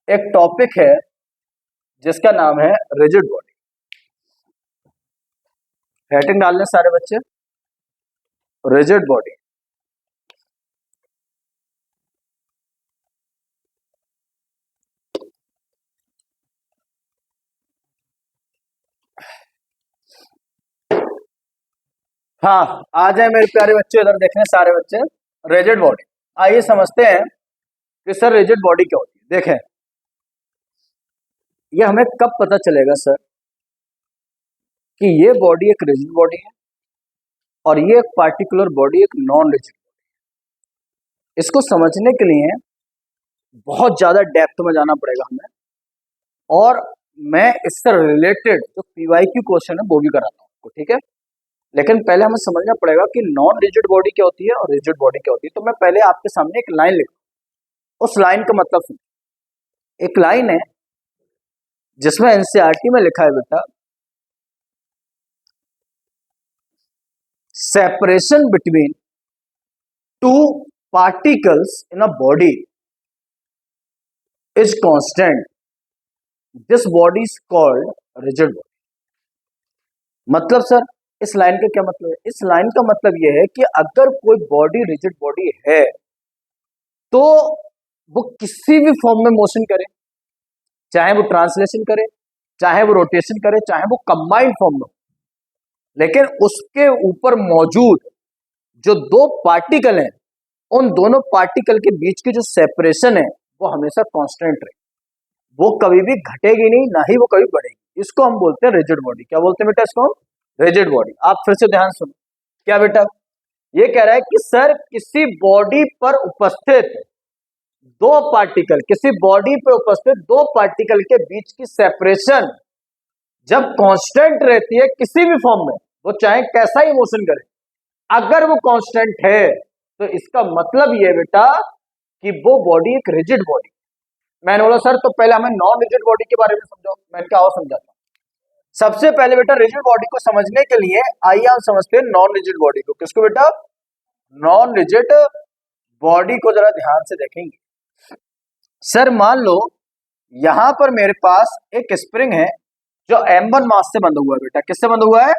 A: एक टॉपिक है जिसका नाम है रिजिड बॉडी। हेडिंग डाल लें सारे बच्चे, रिजिड बॉडी। हाँ, आ जाए मेरे प्यारे बच्चे, इधर देखने सारे बच्चे, रिजिड बॉडी। आइए समझते हैं कि सर रिजिड बॉडी क्या होती है। देखें, ये हमें कब पता चलेगा सर कि ये बॉडी एक रिजिड बॉडी है और ये एक पार्टिकुलर बॉडी एक नॉन रिजिड बॉडी। इसको समझने के लिए बहुत ज्यादा डेप्थ में जाना पड़ेगा हमें, और मैं इससे रिलेटेड जो पीवाईक्यू क्वेश्चन है वो भी कराता हूँ आपको। ठीक है, लेकिन पहले हमें समझना पड़ेगा कि नॉन रिजिड बॉडी क्या होती है और रिजिड बॉडी क्या होती है। तो मैं पहले आपके सामने एक लाइन लिखूं, उस लाइन का मतलब सुनिए। एक लाइन है जिसमें एनसीईआरटी में लिखा है बेटा, separation between two particles in a body is constant, this body is called rigid body. मतलब सर इस लाइन का क्या मतलब है? इस लाइन का मतलब यह है कि अगर कोई बॉडी रिजिड बॉडी है तो वो किसी भी फॉर्म में मोशन करे, चाहे वो ट्रांसलेशन करे, चाहे वो रोटेशन करे, चाहे वो कंबाइंड फॉर्म में, लेकिन उसके ऊपर मौजूद जो दो पार्टिकल हैं, उन दोनों पार्टिकल के बीच की जो सेपरेशन है वो हमेशा कांस्टेंट रहे, वो कभी भी घटेगी नहीं, ना ही वो कभी बढ़ेगी। इसको हम बोलते हैं रिजिड बॉडी। क्या बोलते हैं बेटा इसको? Rigid body. आप फिर से ध्यान सुनो, क्या बेटा ये कह रहा है कि सर किसी बॉडी पर उपस्थित दो पार्टिकल, किसी बॉडी पर उपस्थित दो पार्टिकल के बीच की सेपरेशन जब कांस्टेंट रहती है किसी भी फॉर्म में, वो चाहे कैसा ही मोशन करे, अगर वो कांस्टेंट है तो इसका मतलब ये बेटा कि वो बॉडी एक रिजिड बॉडी। मैंने बोला सर तो पहले हमें नॉन रिजिड बॉडी के बारे में समझाओ। मैंने कहा आओ समझाता हूँ। सबसे पहले बेटा रिजिड बॉडी को समझने के लिए आइए हम समझते हैं नॉन रिजिड बॉडी को। किसको बेटा? नॉन रिजिड बॉडी को जरा ध्यान से देखेंगे। सर मान लो यहां पर मेरे पास एक स्प्रिंग है जो M1 मास से बंधा हुआ है। बेटा किससे बंधा हुआ है?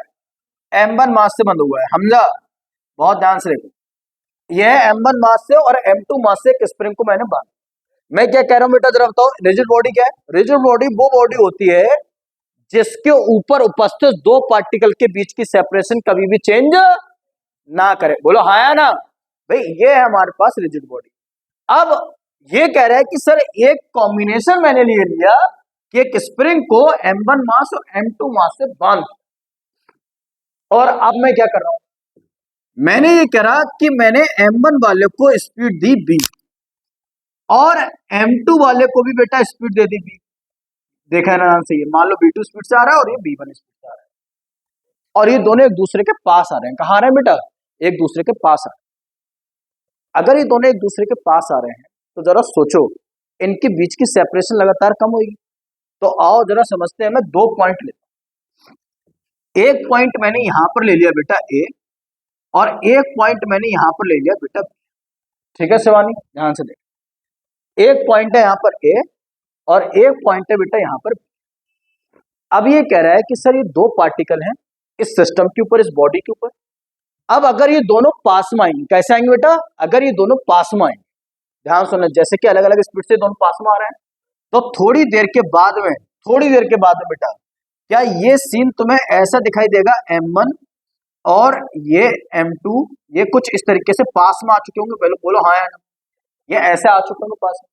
A: M1 मास से बंधा हुआ है। हमजा बहुत ध्यान से देखो, यह M1 मास से और M2 मास से एक स्प्रिंग को मैंने बांधा। मैं क्या कह रहा हूं बेटा जरा बताओ, रिजिड बॉडी क्या है? रिजिड बॉडी वो बॉडी होती है जिसके ऊपर उपस्थित दो पार्टिकल के बीच की सेपरेशन कभी भी चेंज ना करे। बोलो हाँ या ना? भाई ये है हमारे पास रिजिड बॉडी। अब ये कह रहा है कि सर एक कॉम्बिनेशन मैंने लिए लिया कि एक स्प्रिंग को M1 मास और M2 मास से बांध, और अब मैं क्या कर रहा हूं, मैंने ये करा कि मैंने M1 वाले को स्पीड दी B और M2 वाले को भी बेटा स्पीड दे दी B। देखा है ना ध्यान से, ये मान लो B2 स्पीड से आ रहा है और ये B1 स्पीड से आ रहा है, और ये दोनों एक दूसरे के पास आ रहे हैं। कहां आ रहे हैं बेटा? एक दूसरे के पास आ रहे हैं। अगर ये दोनों एक दूसरे के पास आ रहे हैं तो जरा सोचो इनके बीच की सेपरेशन लगातार कम होगी। तो आओ जरा समझते हैं। मैं दो पॉइंट लेता हूं। एक पॉइंट मैंने यहां पर ले लिया बेटा A और एक पॉइंट मैंने यहां पर ले लिया बेटा B। ठीक है शिवानी, ध्यान से देख, एक पॉइंट है यहां पर A और एक पॉइंट है बेटा यहां पर B। अब ये कह रहा है कि सर ये दो पार्टिकल हैं इस सिस्टम के ऊपर, इस बॉडी के ऊपर। अब अगर ये दोनों पास में आएंगे, कैसे आएंगे बेटा? अगर ये दोनों पास में आएंगे, ध्यान सुनना, जैसे कि अलग अलग स्पीड से दोनों पास में आ रहे हैं, तो थोड़ी देर के बाद में बेटा क्या ये सीन तुम्हें ऐसा दिखाई देगा, M1 और ये M2 ये कुछ इस तरीके से पास में आ चुके होंगे। पहले बोलो हाँ या ना? ये ऐसे आ चुके होंगे पास में।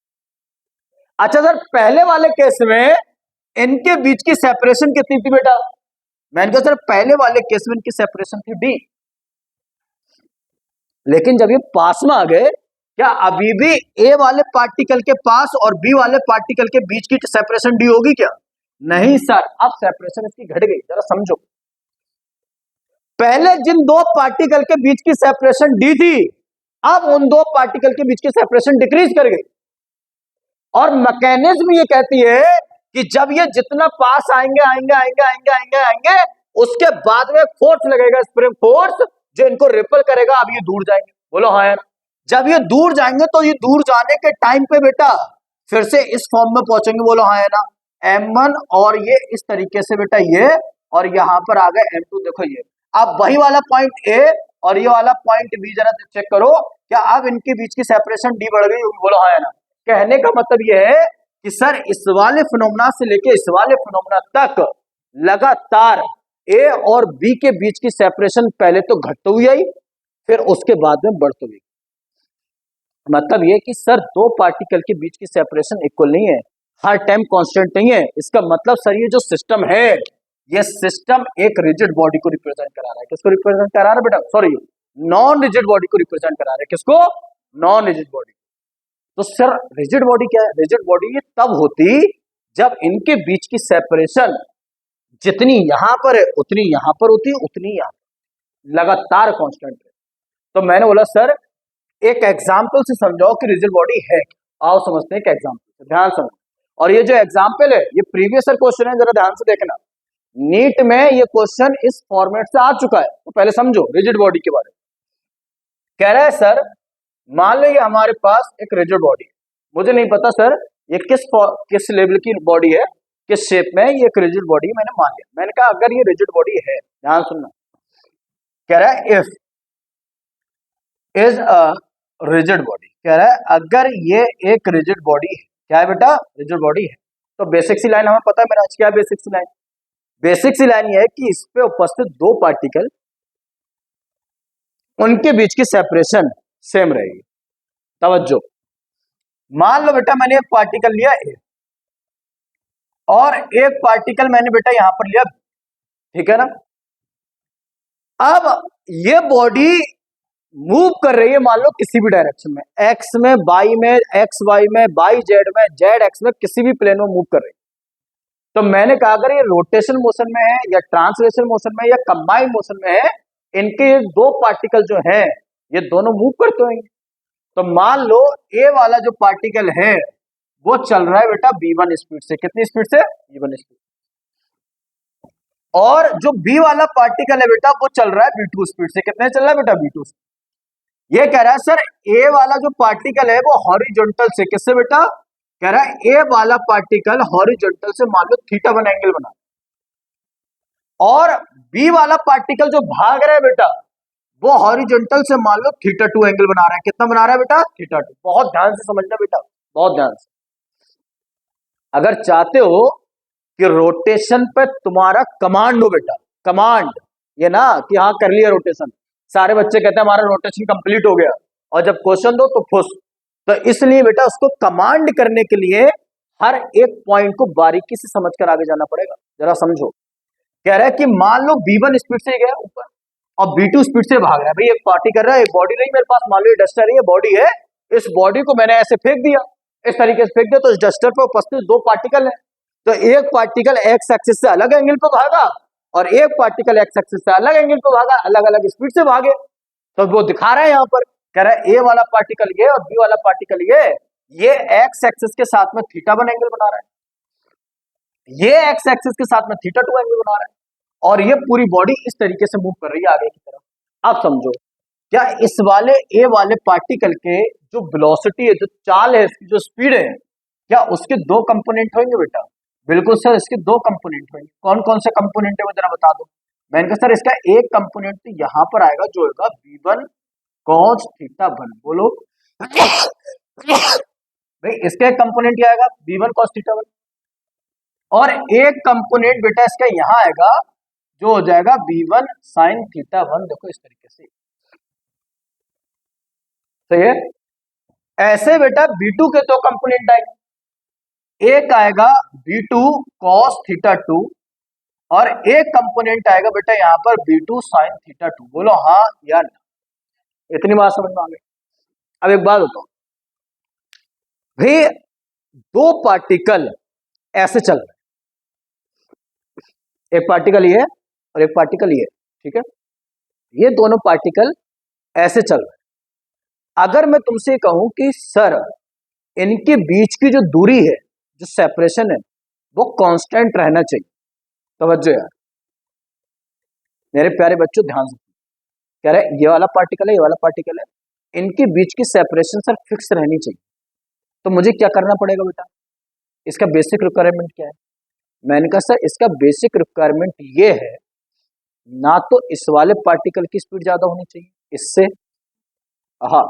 A: अच्छा सर पहले वाले केस में इनके बीच की सेपरेशन कितनी थी बेटा? मैंने कहा सर पहले वाले केस में इनकी सेपरेशन थी D, लेकिन जब ये पास में आ गए, क्या अभी भी A वाले पार्टिकल के पास और B वाले पार्टिकल के बीच की सेपरेशन D होगी क्या? नहीं सर, अब सेपरेशन इसकी घट गई। जरा समझो, पहले जिन दो पार्टिकल के बीच की सेपरेशन D थी, अब उन दो पार्टिकल के बीच की सेपरेशन डिक्रीज कर गई। और मैकेनिज्म ये कहती है कि जब ये जितना पास आएंगे उसके बाद में फोर्स लगेगा, स्प्रिंग फोर्स, जो इनको रिपल करेगा। अब ये दूर जाएंगे। बोलो हाँ यार? जब ये दूर जाएंगे तो ये दूर जाने के टाइम पे बेटा फिर से इस फॉर्म में पहुंचेंगे। बोलो हाँ है ना? M1 और ये इस तरीके से बेटा ये, और यहां पर आ गए M2। देखो ये अब वही वाला पॉइंट A और ये वाला पॉइंट B, जरा चेक करो क्या अब इनके बीच की सेपरेशन D बढ़ गई होगी? बोलो हाँ है ना? कहने का मतलब ये है कि सर इस वाले फिनोमेना से लेके इस वाले फिनोमेना तक लगातार A और B के बीच की सेपरेशन पहले तो घटती हुई आई, फिर उसके बाद में बढ़ती हुई। मतलब ये कि सर दो पार्टिकल के बीच की सेपरेशन इक्वल नहीं है, हर टाइम कांस्टेंट नहीं है। इसका मतलब सर ये जो सिस्टम है, ये सिस्टम एक रिजिड बॉडी को रिप्रेजेंट करा रहा है। किसको रिप्रेजेंट करा रहा है बेटा? सॉरी, नॉन रिजिड बॉडी को रिप्रेजेंट करा रहा है। किसको? Non rigid body. तो सर रिजिड बॉडी क्या है? रिजिड बॉडी ये तब होती जब इनके बीच की सेपरेशन जितनी यहां पर है उतनी यहां पर होती है, उतनी यहां लगातार कांस्टेंट है। तो मैंने बोला सर एक एग्जाम्पल से समझाओ कि रिजिड बॉडी है। आओ समझते हैं एक एग्जाम्पल, ध्यान समझो। और ये जो एग्जाम्पल है ये प्रीवियस ईयर क्वेश्चन है, जरा ध्यान से देखना। नीट में ये क्वेश्चन इस फॉर्मेट से आ चुका है, तो पहले समझो रिजिड बॉडी के बारे में। कह रहा है सर मान लो ये हमारे पास एक रिजिड बॉडी है, मुझे नहीं पता सर ये किस लेवल की बॉडी है, किस शेप में, ये एक रिजिड बॉडी मैंने मान लिया। मैंने कहा अगर ये रिजिड बॉडी है, ध्यान सुनना, कह रहा है if is a rigid body, कह रहा है अगर ये एक रिजिड बॉडी है। क्या है बेटा? रिजिड बॉडी है। तो बेसिक सी लाइन हमें पता है मेरा आज क्या है बेसिक सी लाइन? बेसिक सी लाइन ये है कि इस पे उपस्थित दो पार्टिकल, उनके बीच की सेपरेशन सेम रहेगी। तवज्जो, मान लो बेटा मैंने एक पार्टिकल लिया A और एक पार्टिकल मैंने बेटा यहां पर लिया B, ठीक है ना? अब ये बॉडी मूव कर रही है मान लो किसी भी डायरेक्शन में, एक्स में, वाई में, एक्स वाई में, वाई जेड में, जेड एक्स में, किसी भी प्लेन में मूव कर रही है। तो मैंने कहा अगर ये रोटेशन मोशन में है या ट्रांसलेशन मोशन में या कंबाइंड मोशन में है, इनके दो पार्टिकल जो हैं ये दोनों मूव करते होंगे। तो मान लो ए वाला जो पार्टिकल है वो चल रहा है बेटा v1 स्पीड से। कितनी स्पीड से? v1 speed. और जो बी वाला पार्टिकल है बेटा वो चल रहा है v2 स्पीड से। कितने चल रहा है बेटा? v2 speed. ये कह रहा है सर ए वाला जो पार्टिकल है वो हॉरिजॉन्टल से, किससे बेटा? कह रहा है ए वाला पार्टिकल हॉरिजॉन्टल से मान लो θ1 एंगल बना, और बी वाला पार्टिकल जो भाग रहा है बेटा वो हॉरिजॉन्टल से मान लो θ2 एंगल बना रहा है। कितना बना रहा है बेटा? θ2। बहुत ध्यान से समझना बेटा, बहुत ध्यान से। अगर चाहते हो कि रोटेशन पे तुम्हारा कमांड हो बेटा, कमांड, ये ना कि हाँ कर लिया रोटेशन, सारे बच्चे कहते हैं हमारा रोटेशन कंप्लीट हो गया, और जब क्वेश्चन दो तो फुस। तो इसलिए बेटा उसको कमांड करने के लिए हर एक पॉइंट को बारीकी से समझकर आगे जाना पड़ेगा। जरा समझो। कह रहा है कि मान लो v1 स्पीड से गया ऊपर और v2 स्पीड से भाग रहा है। भाई एक पार्टी कर रहा है, एक बॉडी नहीं मेरे पास, मान लो ये डस्टर है, ये बॉडी है, इस बॉडी को मैंने ऐसे फेंक दिया, इस तरीके से फेंक दिया, तो इस डस्टर पर उपस्थित दो पार्टिकल है, तो एक पार्टिकल एक्स एक्सिस से अलग एंगल पे भागा और एक पार्टिकल एक्स एक्सिस से अलग एंगल पे भागा, अलग अलग स्पीड से भागे। तो वो दिखा रहा है यहाँ पर, कह रहा है ए वाला पार्टिकल ये और बी वाला पार्टिकल ये एक्स एक्सिस के साथ में θ1 एंगल बना रहा है, ये एक्स एक्सिस के साथ में θ2 एंगल बना रहा है, और ये पूरी बॉडी इस तरीके से मूव कर रही है आगे की तरफ। अब समझो, क्या इस वाले ए वाले पार्टिकल के जो वेलोसिटी है, जो चाल है, इसकी जो स्पीड है, क्या उसके दो कंपोनेंट होंगे बेटा? बिल्कुल सर, इसके दो कंपोनेंट होंगे। कौन कौन से कंपोनेंट है वो जरा बता दो। मैंने कहा सर इसका एक कंपोनेंट तो यहां पर आएगा जो होगा v1 cos θ1। बोलो भाई इसका एक कंपोनेंट क्या आएगा? v1 cos θ1, और एक कंपोनेंट बेटा इसका यहां आएगा जो हो जाएगा v1 sin θ1। देखो इस तरीके से, सही है। ऐसे बेटा v2 के दो कंपोनेंट आएंगे, एक आएगा v2 cos θ2 और एक कंपोनेंट आएगा बेटा यहां पर v2 sin θ2। बोलो हाँ या ना। इतनी बात समझ में आ गई। अब एक बात बताओ भाई, दो पार्टिकल ऐसे चल रहे हैं, एक पार्टिकल ये और एक पार्टिकल ये, ठीक है, ये दोनों पार्टिकल ऐसे चल रहे हैं। अगर मैं तुमसे कहूं कि सर इनके बीच की जो दूरी है, जो सेपरेशन है, वो कांस्टेंट रहना चाहिए, तवज्जो यार मेरे प्यारे बच्चों, ध्यान से। कह रहे हैं ये वाला पार्टिकल है, ये वाला पार्टिकल है, इनके बीच की सेपरेशन सर फिक्स रहनी चाहिए, तो मुझे क्या करना पड़ेगा बेटा? इसका बेसिक रिक्वायरमेंट क्या है? मैंने कहा सर इसका बेसिक रिक्वायरमेंट ये है, ना तो इस वाले पार्टिकल की स्पीड ज्यादा होनी चाहिए इससे, हाँ,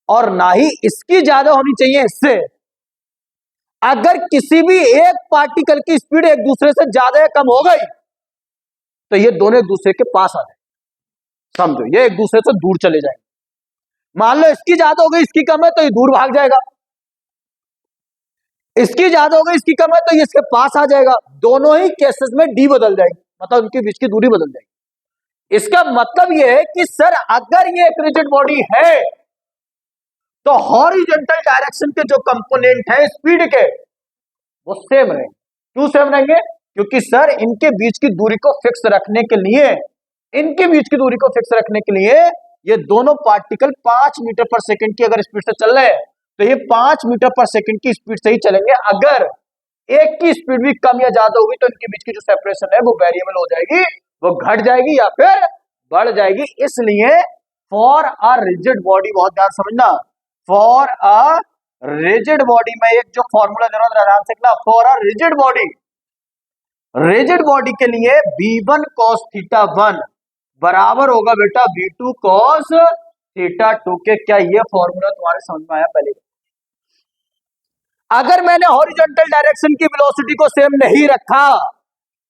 A: और ना ही इसकी ज्यादा होनी चाहिए इससे। अगर किसी भी एक पार्टिकल की स्पीड एक दूसरे से ज्यादा या कम हो गई तो ये दोनों एक दूसरे के पास आ जाए, समझो, ये एक दूसरे से दूर चले जाएंगे। मान लो इसकी ज्यादा हो गई, इसकी कम है, तो ये दूर भाग जाएगा, इसकी ज्यादा हो गई, इसकी कम है, तो ये इसके पास आ जाएगा। दोनों ही केसेस में डी बदल जाएगी, मतलब उनके बीच की दूरी बदल जाएगी। इसका मतलब यह है कि सर अगर ये एक रिजिड बॉडी है तो हॉरिजॉन्टल डायरेक्शन के जो कंपोनेंट है स्पीड के, वो सेम रहेंगे। क्यों सेम रहेंगे? क्योंकि सर इनके बीच की दूरी को फिक्स रखने के लिए, इनके बीच की दूरी को फिक्स रखने के लिए ये दोनों पार्टिकल 5 मीटर पर सेकंड की अगर स्पीड से चल रहे हैं तो ये 5 मीटर पर सेकंड की स्पीड से ही चलेंगे। अगर एक की स्पीड भी कम या ज्यादा होगी तो इनके बीच की जो सेपरेशन है वो वेरिएबल हो जाएगी, वो घट जाएगी या फिर बढ़ जाएगी। इसलिए फॉर अ रिजिड बॉडी, बहुत ध्यान समझना, फॉर अ रिजिड बॉडी में एक जो फॉर्मूला जरूरत ध्यान से लिखना, for a rigid body, rigid body के लिए v1 cos θ1 बराबर होगा बेटा v2 cos θ2 के। क्या ये फॉर्मूला तुम्हारे समझ में आया? पहले अगर मैंने हॉरिजॉन्टल डायरेक्शन की वेलोसिटी को सेम नहीं रखा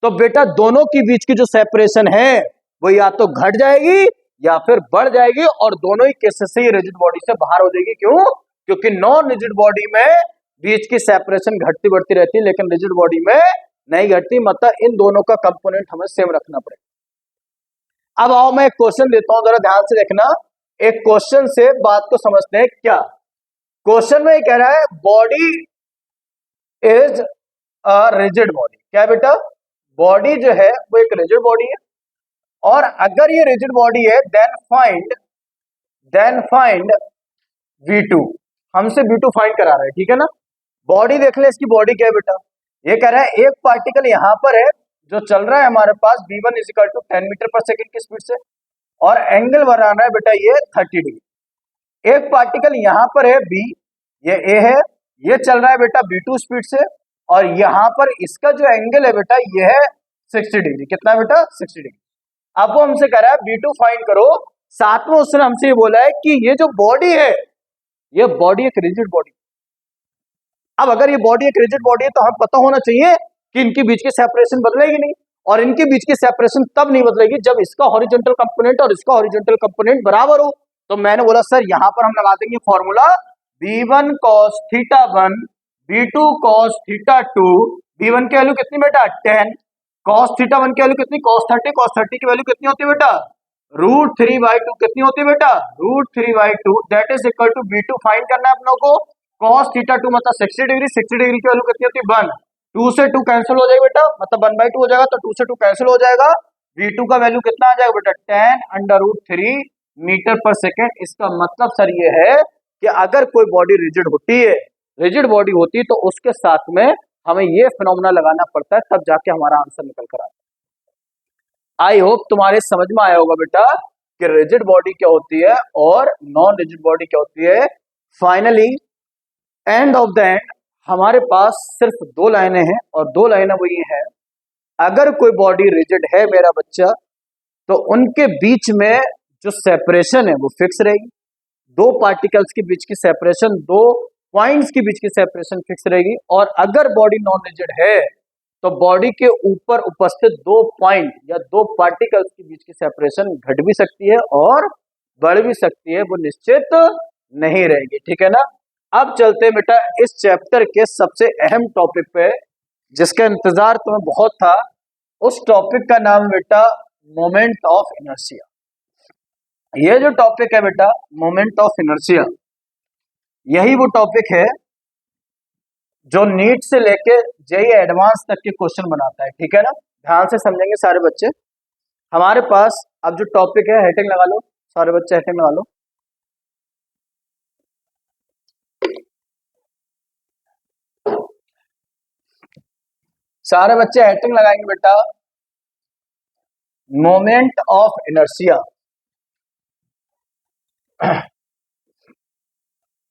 A: तो बेटा दोनों के बीच की जो सेपरेशन है वो या तो घट जाएगी या फिर बढ़ जाएगी, और दोनों ही केसेस से रिजिड बॉडी से बाहर हो जाएगी। क्यों? क्योंकि नॉन रिजिड बॉडी में बीच की सेपरेशन घटती बढ़ती रहती है, लेकिन रिजिड बॉडी में नहीं घटती। मतलब इन दोनों का कंपोनेंट हमें सेम रखना पड़ेगा। अब आओ मैं एक क्वेश्चन देता हूं, जरा ध्यान से देखना। एक क्वेश्चन से बात को समझते हैं। क्या क्वेश्चन में कह रहा है? Body is a rigid body. क्या है बेटा? बॉडी जो है वो एक रिजिड बॉडी है, और अगर ये रिजिड बॉडी है then find then find V2, हमसे V2 फाइंड करा रहा है, ठीक है ना। बॉडी देख ले, इसकी बॉडी क्या है बेटा, ये कह रहा है एक पार्टिकल यहां पर है जो चल रहा है हमारे पास v1 इजिकल टू 10 मीटर पर सेकेंड की स्पीड से, और एंगल बनाना है बेटा ये 30 डिग्री। एक पार्टिकल यहां पर है B, ये A है, ये चल रहा है बेटा V2 स्पीड से, और यहां पर इसका जो एंगल है बेटा ये है 60 डिग्री। कितना है बेटा, 60 डिग्री। अब वो हमसे कह रहा है V2 फाइंड करो, साथ में उसने हमसे ये बोला है कि ये जो बॉडी है, ये बॉडी एक रिजिड बॉडी। अब अगर ये बॉडी एक रिजिड बॉडी है तो हमें पता होना चाहिए कि इनके बीच की सेपरेशन बदलेगी नहीं, और इनके बीच की सेपरेशन तब नहीं बदलेगी जब इसका हॉरिजॉन्टल कंपोनेंट और इसका हॉरिजॉन्टल कंपोनेट बराबर हो। तो मैंने बोला सर यहां पर हम लगा देंगे formula v1 cos θ1 v2 cos θ2। v1 की वैल्यू कितनी बेटा 10, cos θ1 की वैल्यू कितनी cos 30 की वैल्यू कितनी होती है बेटा √3/2। कितनी होती है बेटा √3/2। That is equal to v2 find करना है अपनों को। cos θ2 मतलब 60 डिग्री, 60 डिग्री की वैल्यू कितनी होती है 1, 2 से 2 कैंसिल हो जाएगा बेटा, मतलब 1/2 हो जाएगा, तो 2 से 2 कैंसिल हो जाएगा। v2 का वैल्यू कितना आ जाएगा बेटा 10√3 मीटर पर सेकेंड। इसका मतलब सर ये है कि अगर कोई बॉडी रिजिड होती है, रिजिड बॉडी होती है तो उसके साथ में हमें ये फिनोमेना लगाना पड़ता है, तब जाके हमारा आंसर निकल कर आता है। आई होप तुम्हारे समझ में आया होगा बेटा कि रिजिड बॉडी क्या होती है और नॉन रिजिड बॉडी क्या होती है। Finally end of the end हमारे पास सिर्फ 2 लाइनें हैं, और 2 लाइनें वो ये है, अगर कोई बॉडी रिजिड है मेरा बच्चा तो उनके बीच में जो सेपरेशन है वो फिक्स रहेगी। 2 पार्टिकल्स के बीच की सेपरेशन, 2 पॉइंट्स के बीच की सेपरेशन फिक्स रहेगी। और अगर बॉडी नॉन रिजिड है तो बॉडी के ऊपर उपस्थित 2 पॉइंट या 2 पार्टिकल्स के बीच की सेपरेशन घट भी सकती है और बढ़ भी सकती है, वो निश्चित नहीं रहेगी, ठीक है ना। अब चलते हैं बेटा इस चैप्टर के सबसे अहम टॉपिक पे, जिसका इंतजार तुम्हें बहुत था। उस टॉपिक का नाम बेटा मोमेंट ऑफ इनर्शिया। ये जो टॉपिक है बेटा मोमेंट ऑफ इनर्शिया, यही वो टॉपिक है जो नीट से लेके जेईई एडवांस तक के क्वेश्चन बनाता है, ठीक है ना। ध्यान से समझेंगे सारे बच्चे। हमारे पास अब जो टॉपिक है, हेडिंग लगा लो सारे बच्चे, हेडिंग लगा लो। सारे बच्चे हेडिंग लगाएंगे बेटा moment of inertia.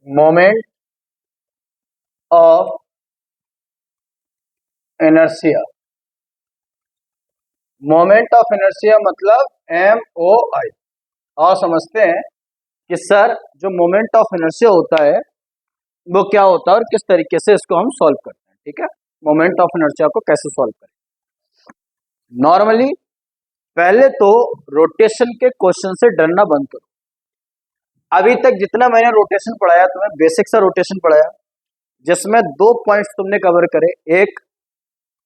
A: Moment of inertia. Moment of inertia मतलब MOI। और समझते हैं कि सर जो मोमेंट ऑफ इनर्शिया होता है वो क्या होता है और किस तरीके से इसको हम सॉल्व करते हैं, ठीक है। मोमेंट ऑफ इनर्शिया को कैसे सॉल्व करें। नॉर्मली पहले तो रोटेशन के क्वेश्चन से डरना बंद करो। अभी तक जितना मैंने रोटेशन पढ़ाया तुम्हें बेसिक सा रोटेशन पढ़ाया, जिसमें 2 पॉइंट्स तुमने कवर करे। एक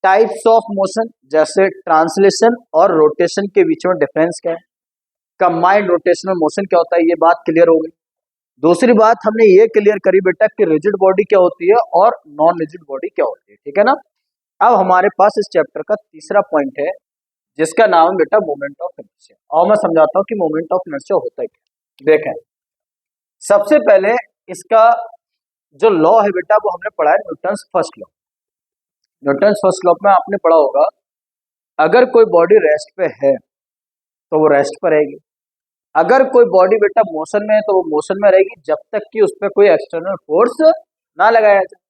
A: टाइप्स ऑफ मोशन, जैसे ट्रांसलेशन और रोटेशन के बीच में डिफरेंस क्या है, कंबाइंड रोटेशनल मोशन क्या होता है, ये बात क्लियर हो गई। दूसरी बात हमने ये क्लियर करी बेटा कि रिजिड बॉडी क्या होती है और नॉन रिजिड बॉडी क्या होती है, ठीक है ना। अब हमारे पास इस चैप्टर का तीसरा पॉइंट है जिसका नाम है बेटा मोमेंट ऑफ इनर्शिया। और मैं समझाता हूं कि मोमेंट ऑफ इनर्शिया होता है क्या। देखें, सबसे पहले इसका जो लॉ है बेटा वो हमने पढ़ा है Newton's first law. Newton's first law में आपने पढ़ा होगा, अगर कोई बॉडी रेस्ट पे है तो वो रेस्ट पर रहेगी, अगर कोई बॉडी बेटा मोशन में है तो वो मोशन में रहेगी, जब तक कि उस पर कोई एक्सटर्नल फोर्स ना लगाया जाए।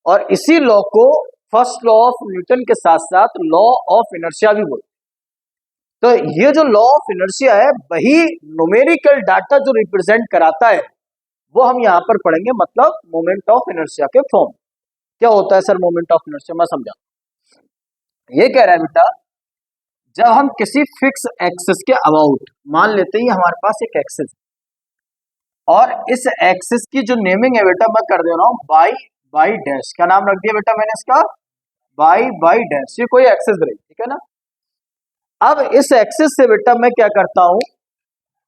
A: और इसी लॉ को फर्स्ट लॉ ऑफ न्यूटन के साथ साथ लॉ ऑफ इनर्शिया भी बोलते हैं। तो ये जो लॉ ऑफ इनर्शिया है वही न्यूमेरिकल डाटा जो रिप्रेजेंट कराता है वो हम यहाँ पर पढ़ेंगे, मतलब मोमेंट ऑफ इनर्शिया के फॉर्म। क्या होता है सर मोमेंट ऑफ इनर्शिया, मैं समझा। ये कह रहा है बेटा जब हम किसी फिक्स एक्सिस के अबाउट, मान लेते हैं हमारे पास एक एक्सिस और इस एक्सिस की जो नेमिंग है बेटा मैं कर दे रहा हूं बाई डैश। क्या नाम रख दिया बेटा मैंने इसका, बाई डैश। ये कोई एक्सिस रही, ठीक है ना। अब इस एक्सिस से बेटा मैं क्या करता हूं,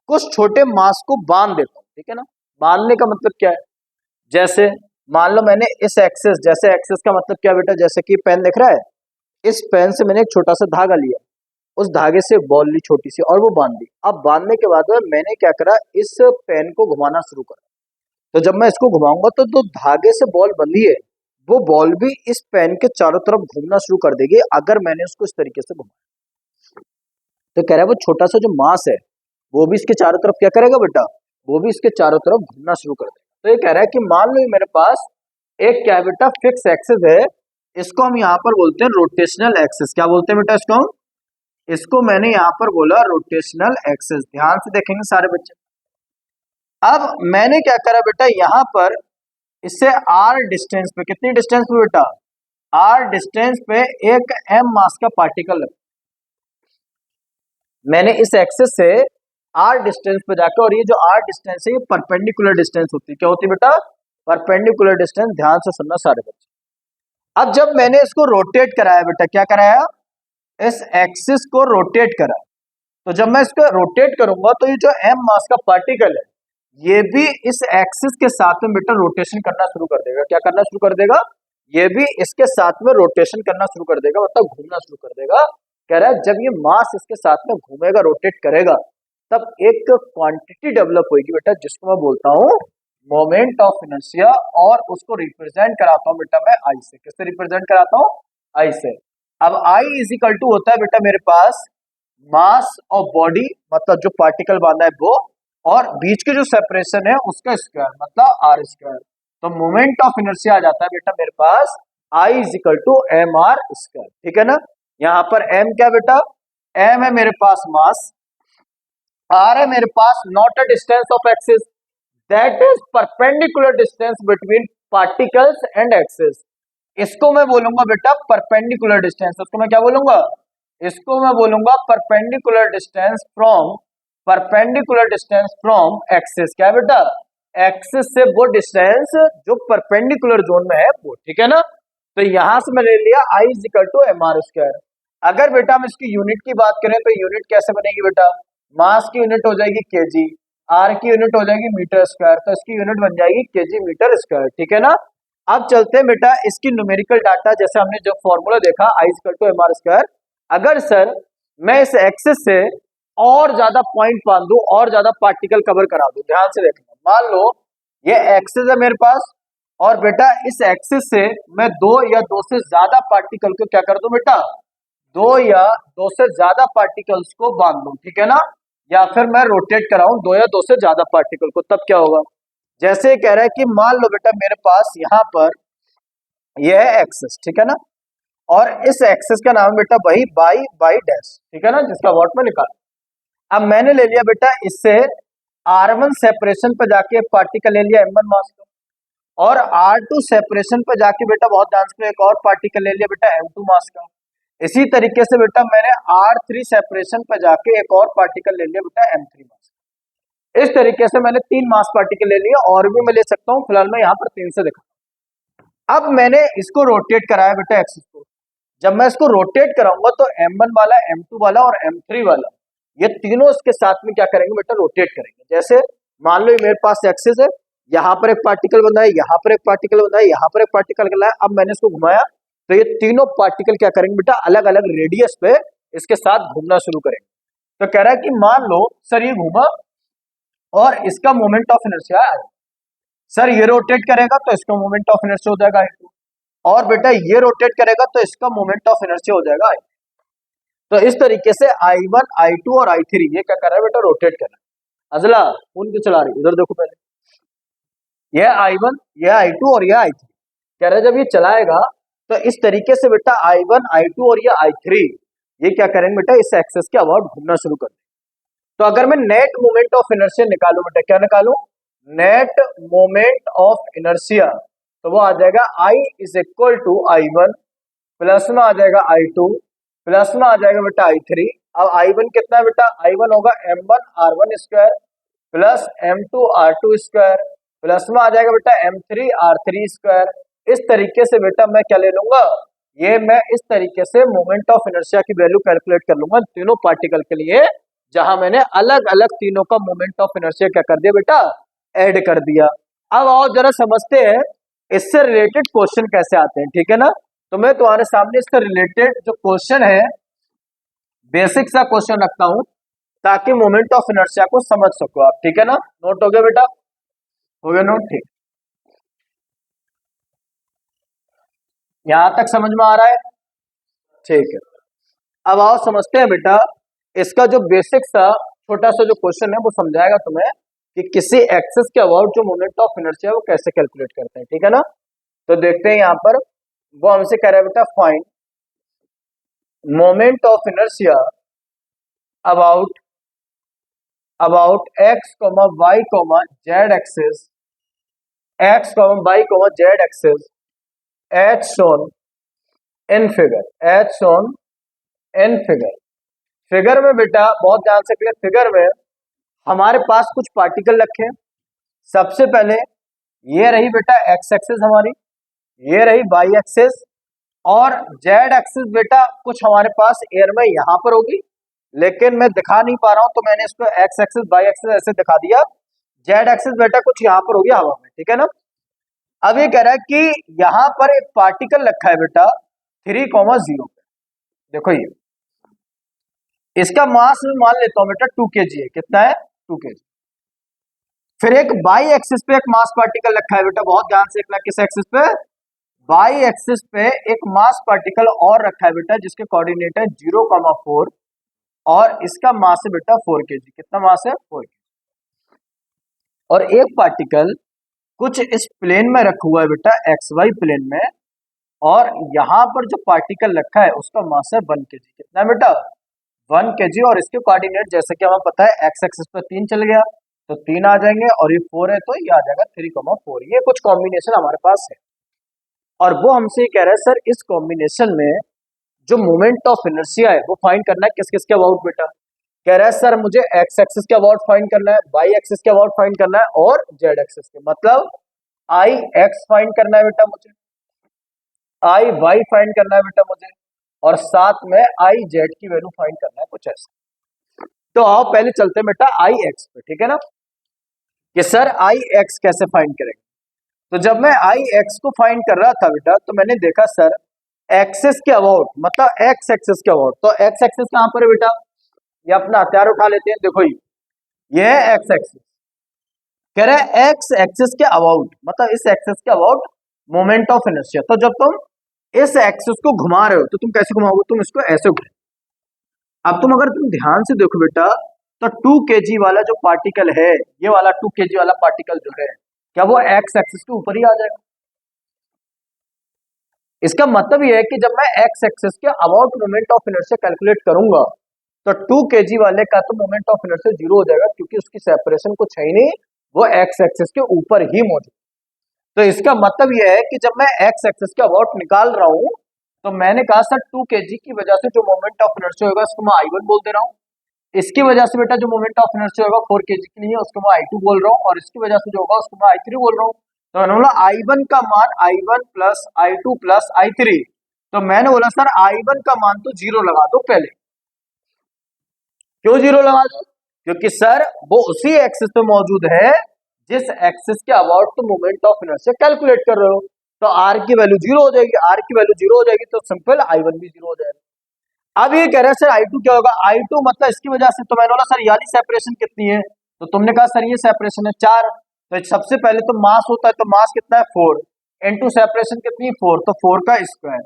A: कुछ छोटे मास को बांध देता हूं, ठीक है ना। बांधने का मतलब क्या है, जैसे मान लो मैंने इस एक्सिस, जैसे एक्सिस का मतलब क्या बेटा, जैसे कि पेन दिख रहा है, इस पेन से मैंने एक छोटा सा धागा लिया, उस धागे से बॉल ली छोटी सी और वो बांध दी। अब बांधने के बाद में मैंने क्या करा, इस पेन को घुमाना शुरू करा। तो जब मैं इसको घुमाऊंगा तो जो धागे से बॉल बंधी है वो बॉल भी इस पेन के चारों तरफ घूमना शुरू कर देगी अगर मैंने उसको इस तरीके से घुमाया। तो कह रहा है वो छोटा सा जो मास है वो भी इसके चारों तरफ क्या करेगा बेटा, वो भी इसके चारों तरफ घूमना शुरू कर देगा। तो ये कह रहा है कि मान लो मेरे पास एक क्या है बेटा, फिक्स एक्सिस है, इसको हम यहाँ पर बोलते हैं रोटेशनल एक्सिस। क्या बोलते हैं बेटा इसको? इसको मैंने यहाँ पर बोला रोटेशनल एक्सिस। ध्यान से देखेंगे सारे बच्चे। अब मैंने क्या करा बेटा, यहाँ पर इससे आर डिस्टेंस पे, कितनी डिस्टेंस पे बेटा, आर डिस्टेंस पे एक एम मास का पार्टिकल रखा। मैंने इस एक्सिस से आर डिस्टेंस पे जाकर, और ये जो आर डिस्टेंस है ये परपेंडिकुलर डिस्टेंस होती है। क्या होती है बेटा? Perpendicular distance. ध्यान से सुनना सारे बच्चे। अब जब मैंने इसको रोटेट कराया बेटा, क्या कराया, इस एक्सिस को रोटेट करा, तो जब मैं इसको रोटेट करूंगा तो ये जो एम मास का पार्टिकल है ये भी इस एक्सिस के साथ में बेटा रोटेशन करना शुरू कर देगा। क्या करना शुरू कर देगा? ये भी इसके साथ में रोटेशन करना शुरू कर देगा, मतलब घूमना शुरू कर देगा। कह रहा है जब ये मास इसके साथ में घूमेगा, रोटेट करेगा, तब एक क्वांटिटी डेवलप होगी बेटा, जिसको मैं बोलता हूँ मोमेंट ऑफ इनर्शिया, और उसको रिप्रेजेंट कराता हूँ बेटा मैं आई से। किससे रिप्रेजेंट कराता हूँ? आई से। अब आई इज इक्वल टू होता है बेटा मेरे पास मास ऑफ बॉडी, मतलब जो पार्टिकल बांधा है वो, और बीच के जो सेपरेशन है उसका स्क्वायर, मतलब आर स्क्वायर। तो मोमेंट ऑफ इनर्शिया आ जाता है बेटा मेरे पास I is equal to M R square. ठीक है ना? यहाँ पर एम क्या बेटा, एम है मेरे पास मास, आर है मेरे पास not a distance of axis, that is perpendicular distance between particles and axis. इसको मैं बोलूंगा बेटा परपेंडिकुलर डिस्टेंस। इसको मैं क्या बोलूंगा? इसको मैं बोलूंगा perpendicular distance from, perpendicular distance from axis. क्या बेटा? एक्सिस से वो डिस्टेंस जो परपेंडिकुलर जोन में है वो। ठीक है ना? तो यहां से मैं ले लिया I is equal to M R square. अगर बेटा हम इसकी यूनिट की बात करें तो यूनिट कैसे बनेगी बेटा, मास की यूनिट हो जाएगी केजी, आर की यूनिट हो जाएगी मीटर स्क्वायर, तो इसकी यूनिट बन जाएगी केजी मीटर स्क्वायर। ठीक है ना? अब चलते हैं बेटा इसकी न्यूमेरिकल डाटा, जैसे हमने जो फॉर्मूला देखा I is equal to M R square. अगर सर मैं इस एक्सिस से और ज्यादा पॉइंट बांध दूं और ज्यादा पार्टिकल कवर करा दूं, ध्यान से देखना, मान लो ये एक्सिस है मेरे पास, और बेटा इस एक्सिस से मैं दो या दो से ज्यादा पार्टिकल को क्या कर दूं बेटा, दो या दो से ज्यादा पार्टिकल्स को बांध दूं। ठीक है ना? या फिर मैं रोटेट कराऊं दो या दो से ज्यादा पार्टिकल को, तब क्या होगा? जैसे कह रहा है कि मान लो बेटा मेरे पास यहाँ पर यह है एक्सिस, ठीक है ना, और इस एक्सिस का नाम बेटा वही बाई बाई डैश, ठीक है ना, जिसका वॉट में निकाल। अब मैंने ले लिया बेटा इससे R1 सेपरेशन पे जाके एक पार्टिकल ले लिया M1 मास का, और R2 सेपरेशन पे जाके बेटा बहुत ध्यान से एक और पार्टिकल ले लिया बेटा M2 मास का। इसी तरीके से बेटा मैंने R3 सेपरेशन पे जाके एक और पार्टिकल ले लिया बेटा M3 मास का। इस तरीके से मैंने 3 मास पार्टिकल ले लिए, और भी मैं ले सकता हूँ, फिलहाल मैं यहाँ पर 3 से दिखा। अब मैंने इसको रोटेट कराया बेटा एक्सिस को। जब मैं इसको रोटेट कराऊंगा तो M1 वाला, M2 वाला और M3 वाला, ये तीनों इसके साथ में क्या करेंगे बेटा, रोटेट करेंगे। जैसे मान लो मेरे पास एक्सिस है, यहाँ पर एक पार्टिकल बना है, यहाँ पर एक पार्टिकल बना है, यहाँ पर एक पार्टिकल बना है। अब मैंने इसको घुमाया तो ये तीनों पार्टिकल क्या करेंगे बेटा, अलग अलग रेडियस पे इसके साथ घूमना शुरू करेंगे। तो कह रहा है कि मान लो सर ये घूमा और इसका मोमेंट ऑफ इनर्शिया है, सर ये रोटेट करेगा तो इसका मोमेंट ऑफ इनर्शिया हो जाएगा I2, और बेटा ये रोटेट करेगा तो इसका मोमेंट ऑफ इनर्शिया हो जाएगा I। तो इस तरीके से I1, I2 और I3 ये क्या कर रहा है बेटा, रोटेट कर रहा है। अजला कौन क्यों चला रही, उधर देखो पहले, यह I1, यह I2 और यह I3। कह रहा है जब ये चलाएगा तो इस तरीके से बेटा I1, I2 और यह I3 ये क्या करेंगे बेटा, इस एक्सिस के अबाउट घूमना शुरू कर देंगे। तो अगर मैं नेट मोमेंट ऑफ इनर्शिया निकालू बेटा, क्या निकालू, नेट मोमेंट ऑफ इनर्शिया, तो वो आ जाएगा I is equal to I1 plus में आ जाएगा I2 प्लस में आ जाएगा बेटा I3। अब I1 कितना है बेटा, I1 होगा M1 R1 square plus M2 R2 square plus में आ जाएगा बेटा M3 R3 स्क्वायर। इस तरीके से बेटा मैं क्या ले लूंगा, ये मैं इस तरीके से मोमेंट ऑफ इनर्शिया की वैल्यू कैलकुलेट कर लूंगा तीनों पार्टिकल के लिए, जहां मैंने अलग अलग तीनों का मोमेंट ऑफ इनर्शिया क्या कर दिया बेटा, ऐड कर दिया। अब आओ जरा समझते हैं इससे रिलेटेड क्वेश्चन कैसे आते हैं। ठीक है ना? तो मैं तुम्हारे सामने इससे रिलेटेड जो क्वेश्चन है बेसिक सा क्वेश्चन रखता हूं ताकि मोमेंट ऑफ इनर्शिया को समझ सको आप, ठीक है ना। नोट हो गया बेटा, हो गया नोट, ठीक। यहां तक समझ में आ रहा है, ठीक है। अब आओ समझते हैं बेटा, इसका जो बेसिक सा छोटा सा जो क्वेश्चन है वो समझाएगा तुम्हें कि किसी एक्सिस के अबाउट जो मोमेंट ऑफ इनर्शिया है वो कैसे कैलकुलेट करते हैं, ठीक है ना। तो देखते हैं यहां पर, वो हमसे कह रहा है बेटा find moment of inertia about x comma y comma z axis, x comma y comma z axis as shown in figure, as shown in figure. Figure में बेटा बहुत ध्यान से, फिगर में हमारे पास कुछ पार्टिकल रखे हैं। सबसे पहले ये रही बेटा एक्स एक्सिस हमारी, ये रही वाई एक्सिस, और जेड एक्सिस बेटा कुछ हमारे पास एयर में यहां पर होगी, लेकिन मैं दिखा नहीं पा रहा हूं तो मैंने इसको एक्स एक्सिस वाई एक्सिस ऐसे दिखा दिया। जेड एक्सिस बेटा कुछ यहां पर होगी हवा में, ठीक है ना। अब ये कह रहा है कि यहां पर एक पार्टिकल रखा है बेटा 3,0 पे, देखो ये इसका मास में मान लेता हूं बेटा 2 kg है, कितना है 2 kg। फिर एक बाई एक्सिस पे एक मास पार्टिकल रखा है बेटा, बहुत ध्यान से देखना, किस एक्सिस पे, बाई एक्सिस पे एक मास पार्टिकल और रखा है बेटा जिसके कोऑर्डिनेट है 0,4 और इसका मास है बेटा 4 kg, कितना मास है 4 kg। और एक पार्टिकल कुछ इस प्लेन में रखा हुआ है बेटा एक्स वाई प्लेन में, और यहां पर जो पार्टिकल रखा है उसका मास है 1 kg, कितना है बेटा 1 kg। और इसके कोऑर्डिनेट जैसे कि हमें पता है एक्स एक्सिस पे 3 चल गया तो 3 आ जाएंगे, और ये 4 है तो ये आ जाएगा 3,4। ये कुछ कॉम्बिनेशन हमारे पास है, और वो हमसे कह रहा है सर इस कॉम्बिनेशन में जो मोमेंट ऑफ इनर्शिया है वो फाइंड करना है, किस किस के अबाउट बेटा। कह रहा है सर मुझे एक्स एक्सिस के अबाउट फाइंड करना है, वाई एक्सिस के अबाउट फाइंड करना है, और जेड एक्सिस के, मतलब आई एक्स फाइंड करना है बेटा मुझे, आई वाई फाइंड करना है बेटा मुझे, और साथ में आई जेड की वैल्यू फाइंड करना है, कुछ ऐसा। तो आओ पहले चलते हैं बेटा आई एक्स पे, ठीक है ना, कि सर आई एक्स कैसे फाइंड करेंगे। तो जब मैं आई एक्स को फाइंड कर रहा था बेटा तो मैंने देखा सर एक्सिस के अबाउट, मतलब एक्स एक्सिस के अबाउट, तो एक्स एक्सिस कहां पर है बेटा, ये अपना हथियार उठा लेते हैं, देखो ये है एक्स एक्सिस। कह रहे हैं एक्स एक्सिस के अबाउट, मतलब इस एक्सिस के अबाउट मोमेंट ऑफ इनर्शिया। तो जब तुम इस एक्सिस को घुमा रहे हो तो तुम कैसे घुमाओगे, तुम इसको ऐसे घुमाओगे। अब तुम अगर तुम ध्यान से देखो बेटा तो 2 kg वाला जो पार्टिकल है, ये वाला 2 kg वाला पार्टिकल जो है, क्या वो एक्स एक्सिस के ऊपर ही आ जाएगा। इसका मतलब ये है कि जब मैं एक्स एक्सिस के about moment of inertia calculate करूंगा तो 2 kg वाले का तो मोमेंट ऑफ इनर्शिया 0 हो जाएगा, क्योंकि उसकी सेपरेशन कुछ है ही नहीं, वो एक्स एक्सिस के ऊपर ही मौजूद। तो इसका मतलब यह है कि जब मैं एक्स एक्सिस के अबाउट निकाल रहा हूं तो मैंने कहा सर 2 kg की वजह से जो मोमेंट ऑफ इनर्शिया होगा उसको मैं I1 बोल दे रहा हूँ, इसकी वजह से बेटा जो मोमेंट ऑफ इनर्शिया होगा 4 kg की नहीं है उसको मैं I2 बोल रहा हूँ, और इसकी वजह से जो होगा उसको मैं I3 बोल रहा हूँ। तो मैंने बोला I1 का मान I1 plus I2 plus I3, तो मैंने बोला सर I1 का मान तो 0 लगा दो पहले। क्यों 0 लगा दो, क्योंकि सर वो उसी एक्सिस पे मौजूद है जिस एक्सिस के अबाउट तो मोमेंट ऑफ इनर्शिया कैलकुलेट कर रहे हो। तो आर की वैल्यू 0 हो जाएगी, आर की वैल्यू 0 हो जाएगी तो सिंपल I1 भी 0 हो जाएगा। अब ये कह रहे हैं सर I2 क्या होगा, I2 मतलब इसकी वजह से, तो मैंने बोला सर याली सेपरेशन कितनी है, तो तुमने कहा सर ये सेपरेशन है 4। तो सबसे पहले तो मास होता है, तो मास कितना है 4, इनटू सेपरेशन कितनी है 4, तो 4 का स्क्वायर,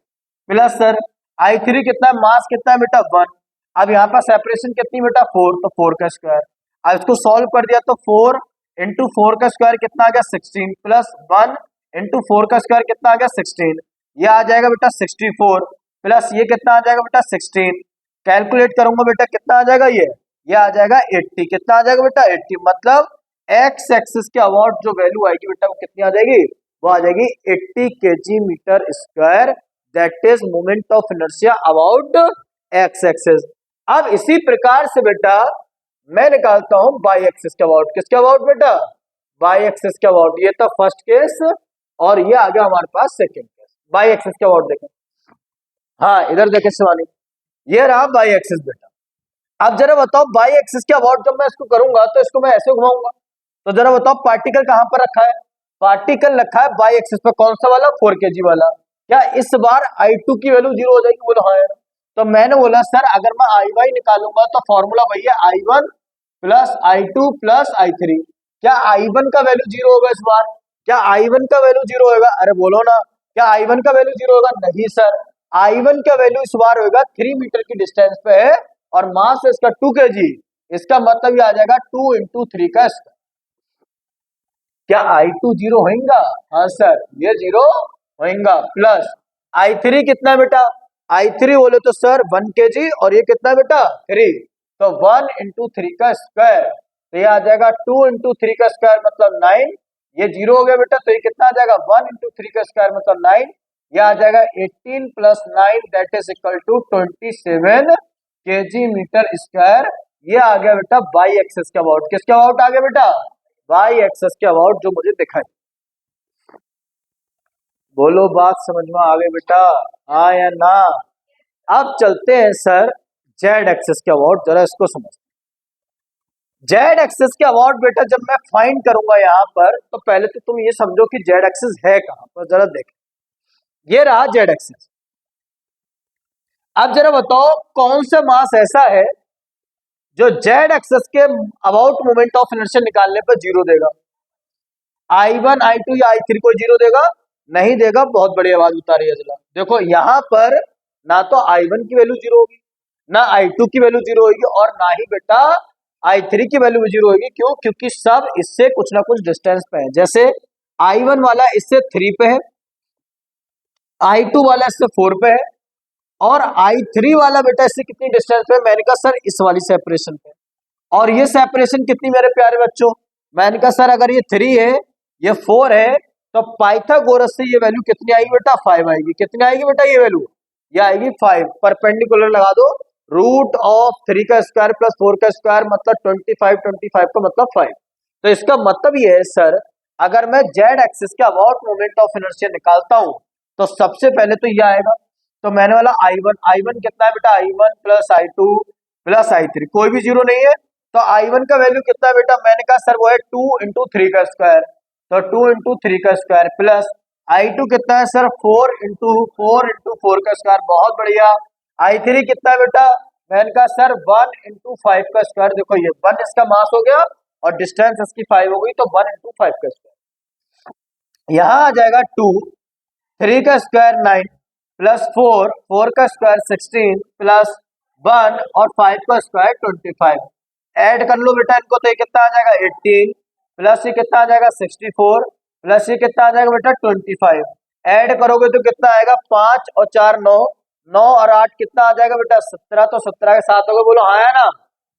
A: प्लस सर I3 कितना है, मास कितना है बेटा 1, अब यहाँ पर सेपरेशन कितनी बेटा 4, तो 4 का स्क्वायर। अब इसको सॉल्व कर दिया तो 4 इंटू 4 का स्क्वायर कितना आ गया 16, प्लस 1 इंटू 4 का स्क्वायर कितना आ गया 16, ये आ जाएगा बेटा 64, प्लस ये कितना आ जाएगा बेटा 16, कैलकुलेट करूंगा बेटा कितना आ जाएगा, ये आ जाएगा 80, कितना आ जाएगा बेटा 80, मतलब एक्स एक्सिस के अबाउट जो वैल्यू आएगी बेटा वो कितनी आ जाएगी, वो आ जाएगी 80 kg metre square, that is moment of inertia about x axis. अब इसी प्रकार से बेटा मैं निकालता हूं बाई एक्सिस के अबाउट, किसके अबाउट बेटा, बाई एक्सिस के अबाउट। ये था फर्स्ट केस और ये आ गया हमारे पास सेकंड केस। बाई एक्सिस के अबाउट देखें, हाँ इधर देखें शिवानी, ये रहा बाई एक्सिस बेटा। अब जरा बताओ बाई एक्सिस के अबाउट जब मैं इसको करूंगा तो इसको मैं ऐसे घुमाऊंगा, तो जरा बताओ पार्टिकल कहां पर रखा है, पार्टिकल रखा है बाई एक्सिस पे, कौन सा वाला 4 kg वाला। क्या इस बार I2 की वैल्यू 0 हो जाएगी, बोलो हाँ। तो मैंने बोला सर अगर मैं आई वाई निकालूंगा तो फॉर्मूला वही है I1 plus I2 plus I3। क्या I1 का वैल्यू जीरो होगा इस बार? क्या I1 का वैल्यू जीरो होगा? अरे बोलो ना, क्या I1 का वैल्यू जीरो होगा? नहीं सर, I1 का वैल्यू इस बार होगा 3 मीटर की डिस्टेंस पे है और मास है इसका 2 kg। इसका मतलब ये आ जाएगा 2 इंटू 3 का स्क्वायर। क्या I2 जीरो होगा? हाँ सर, ये जीरो होगा। प्लस I3 कितना है बेटा? I3 बोले तो सर 1 kg और ये कितना है बेटा? 3। तो 1 इंटू 3 का स्क्वायर, तो ये आ जाएगा 2 इंटू 3 का स्क्वायर मतलब 9। ये जीरो हो गया बेटा, तो ये कितना आ जाएगा? 1 इंटू 3 का स्क्वायर मतलब 9। ये आ जाएगा 18 plus 9 that is equal to 27 kg metre square. ये आ गया बेटा वाई एक्सेस के अबाउट। किसके अबाउट आ गया बेटा? वाई एक्सेस के अबाउट, जो मुझे दिखाई। बोलो बात समझ में आ गई बेटा, हाँ या ना? अब चलते हैं सर जेड एक्सेस के अबाउट, जरा इसको समझ। जेड एक्सेस के अबाउट बेटा जब मैं फाइंड करूंगा यहाँ पर, तो पहले तो तुम ये समझो कि जेड एक्सेस है कहां पर, जरा देख। ये रहा जेड एक्सेस। अब जरा बताओ कौन सा मास ऐसा है जो जेड एक्सेस के अबाउट मोमेंट ऑफ इनर्शिया निकालने पर जीरो देगा? I1 I2 या I3 को जीरो देगा? नहीं देगा। बहुत बढ़िया बात बता रही है जरा देखो, यहाँ पर ना तो I1 की वैल्यू जीरो होगी, ना I2 की वैल्यू जीरो होगी और ना ही बेटा I3 की वैल्यू जीरो होगी। क्यों? क्योंकि सब इससे कुछ ना कुछ डिस्टेंस पे है। जैसे I1 वाला इससे 3 पे है, I2 वाला इससे 4 पे है और I3 वाला बेटा इससे कितनी डिस्टेंस पे? मैंने कहा सर इस वाली सेपरेशन पे। और ये सेपरेशन कितनी मेरे प्यारे बच्चों? मैंने कहा सर अगर ये 3 है ये 4 है तो पाइथागोरस से ये वैल्यू कितनी आएगी बेटा? 5 आएगी। कितनी आएगी बेटा ये वैल्यू? ये आएगी 5। परपेंडिकुलर लगा दो, रूट ऑफ 3 का स्क्वायर प्लस 4 का स्क्वायर मतलब 25, 25 का मतलब 5। तो इसका मतलब ये है सर, अगर मैं जेड एक्सिस के अबाउट मोमेंट ऑफ इनर्शिया निकालता हूं तो सबसे पहले तो ये आएगा। तो मैंने वाला I1 कितना है बेटा? I1 plus I2 plus I3, कोई भी जीरो नहीं है। तो I1 का वैल्यू कितना है बेटा? मैंने कहा सर वो है 2 इंटू 3 का स्क्वायर, तो 2 इंटू 3 का स्क्वायर प्लस I2 कितना है सर? 4 इंटू 4 का स्क्वायर। बहुत बढ़िया। I3 कितना है बेटा? मैंने कहा सर 1 इंटू 5 का स्क्वायर। देखो ये 1 इसका मास हो गया और डिस्टेंस इसकी 5 हो गई, तो 1 इंटू 5 का स्क्वायर। यहाँ आ जाएगा 2, 3 का स्क्वायर 9 प्लस 4 का स्क्वायर 16 प्लस 1 और 5 का स्क्वायर 25। ऐड कर लो बेटा इनको, तो ये कितना आ जाएगा? 18 प्लस ये कितना आ जाएगा? 64 प्लस ये कितना आ जाएगा बेटा? 25। ऐड करोगे तो कितना आएगा? 5 और 4 9, 9 और 8 कितना आ जाएगा बेटा? 17। तो 17 के साथ हो गए, बोलो हाँ है ना?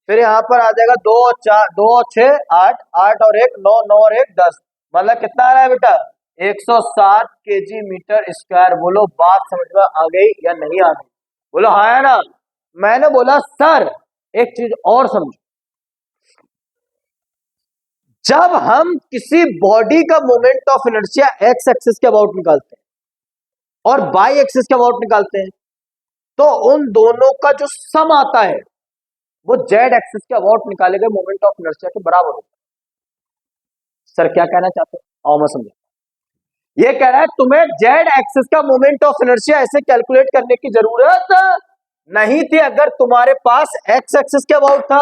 A: फिर यहाँ पर आ जाएगा 2 और 4, 2 और 6 8, 8 और 1 9, 9 और 1 10, मतलब कितना आ रहा है बेटा? 160 kg मीटर स्क्वायर। बोलो बात समझ में आ गई या नहीं आ गई? बोलो हाँ है ना? मैंने बोला सर एक चीज और समझो, जब हम किसी बॉडी का moment of inertia x axis के अबाउट निकालते हैं और वाई एक्सिस के अबाउट निकालते हैं, तो उन दोनों का जो सम आता है वो जेड एक्सिस के अबाउट निकाले गए मोमेंट ऑफ इनर्शिया के बराबर होता है। सर क्या कहना चाहते हो? आओ मैं समझा। ये कह रहा है तुम्हें जेड एक्सिस का मोमेंट ऑफ इनर्शिया ऐसे कैलकुलेट करने की जरूरत नहीं थी अगर तुम्हारे पास एक्स एक्सिस के अबाउट था,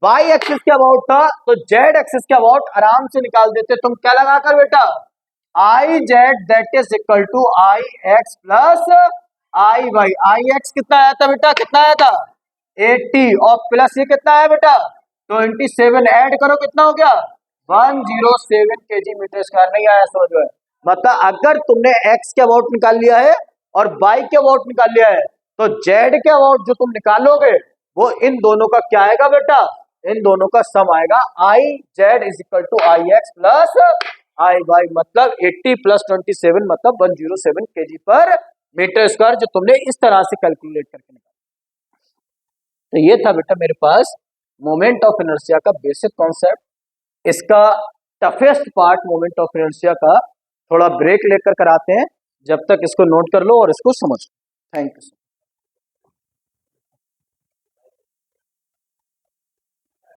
A: वाई एक्सिस के अबाउट था, तो जेड एक्सिस के अबाउट आराम से निकाल देते। तुम क्या लगाकर बेटा? I z that is equal to I x plus I y. I x कितना आया था बेटा? कितना आया था? 80 और प्लस ये कितना आया बेटा? 27। ऐड करो कितना हो गया? 107 kg मीटर स्क्वायर। नहीं आया समझ में? मतलब अगर तुमने एक्स के अबाउट निकाल लिया है और वाई के अबाउट निकाल लिया है, तो जेड के अबाउट जो तुम निकालोगे वो इन दोनों का क्या आएगा बेटा? इन दोनों का सम आएगा। I z is equal to I x plus I y, मतलब 80 प्लस 27 मतलब 107 kg पर मीटर स्क्वायर, जो तुमने इस तरह से कैलकुलेट करके निकाला। तो ये था बेटा मेरे पास मोमेंट ऑफ इनर्शिया का बेसिक कॉन्सेप्ट। इसका toughest part moment of inertia का थोड़ा ब्रेक लेकर कराते हैं, जब तक इसको नोट कर लो और इसको समझ लो। Thank you.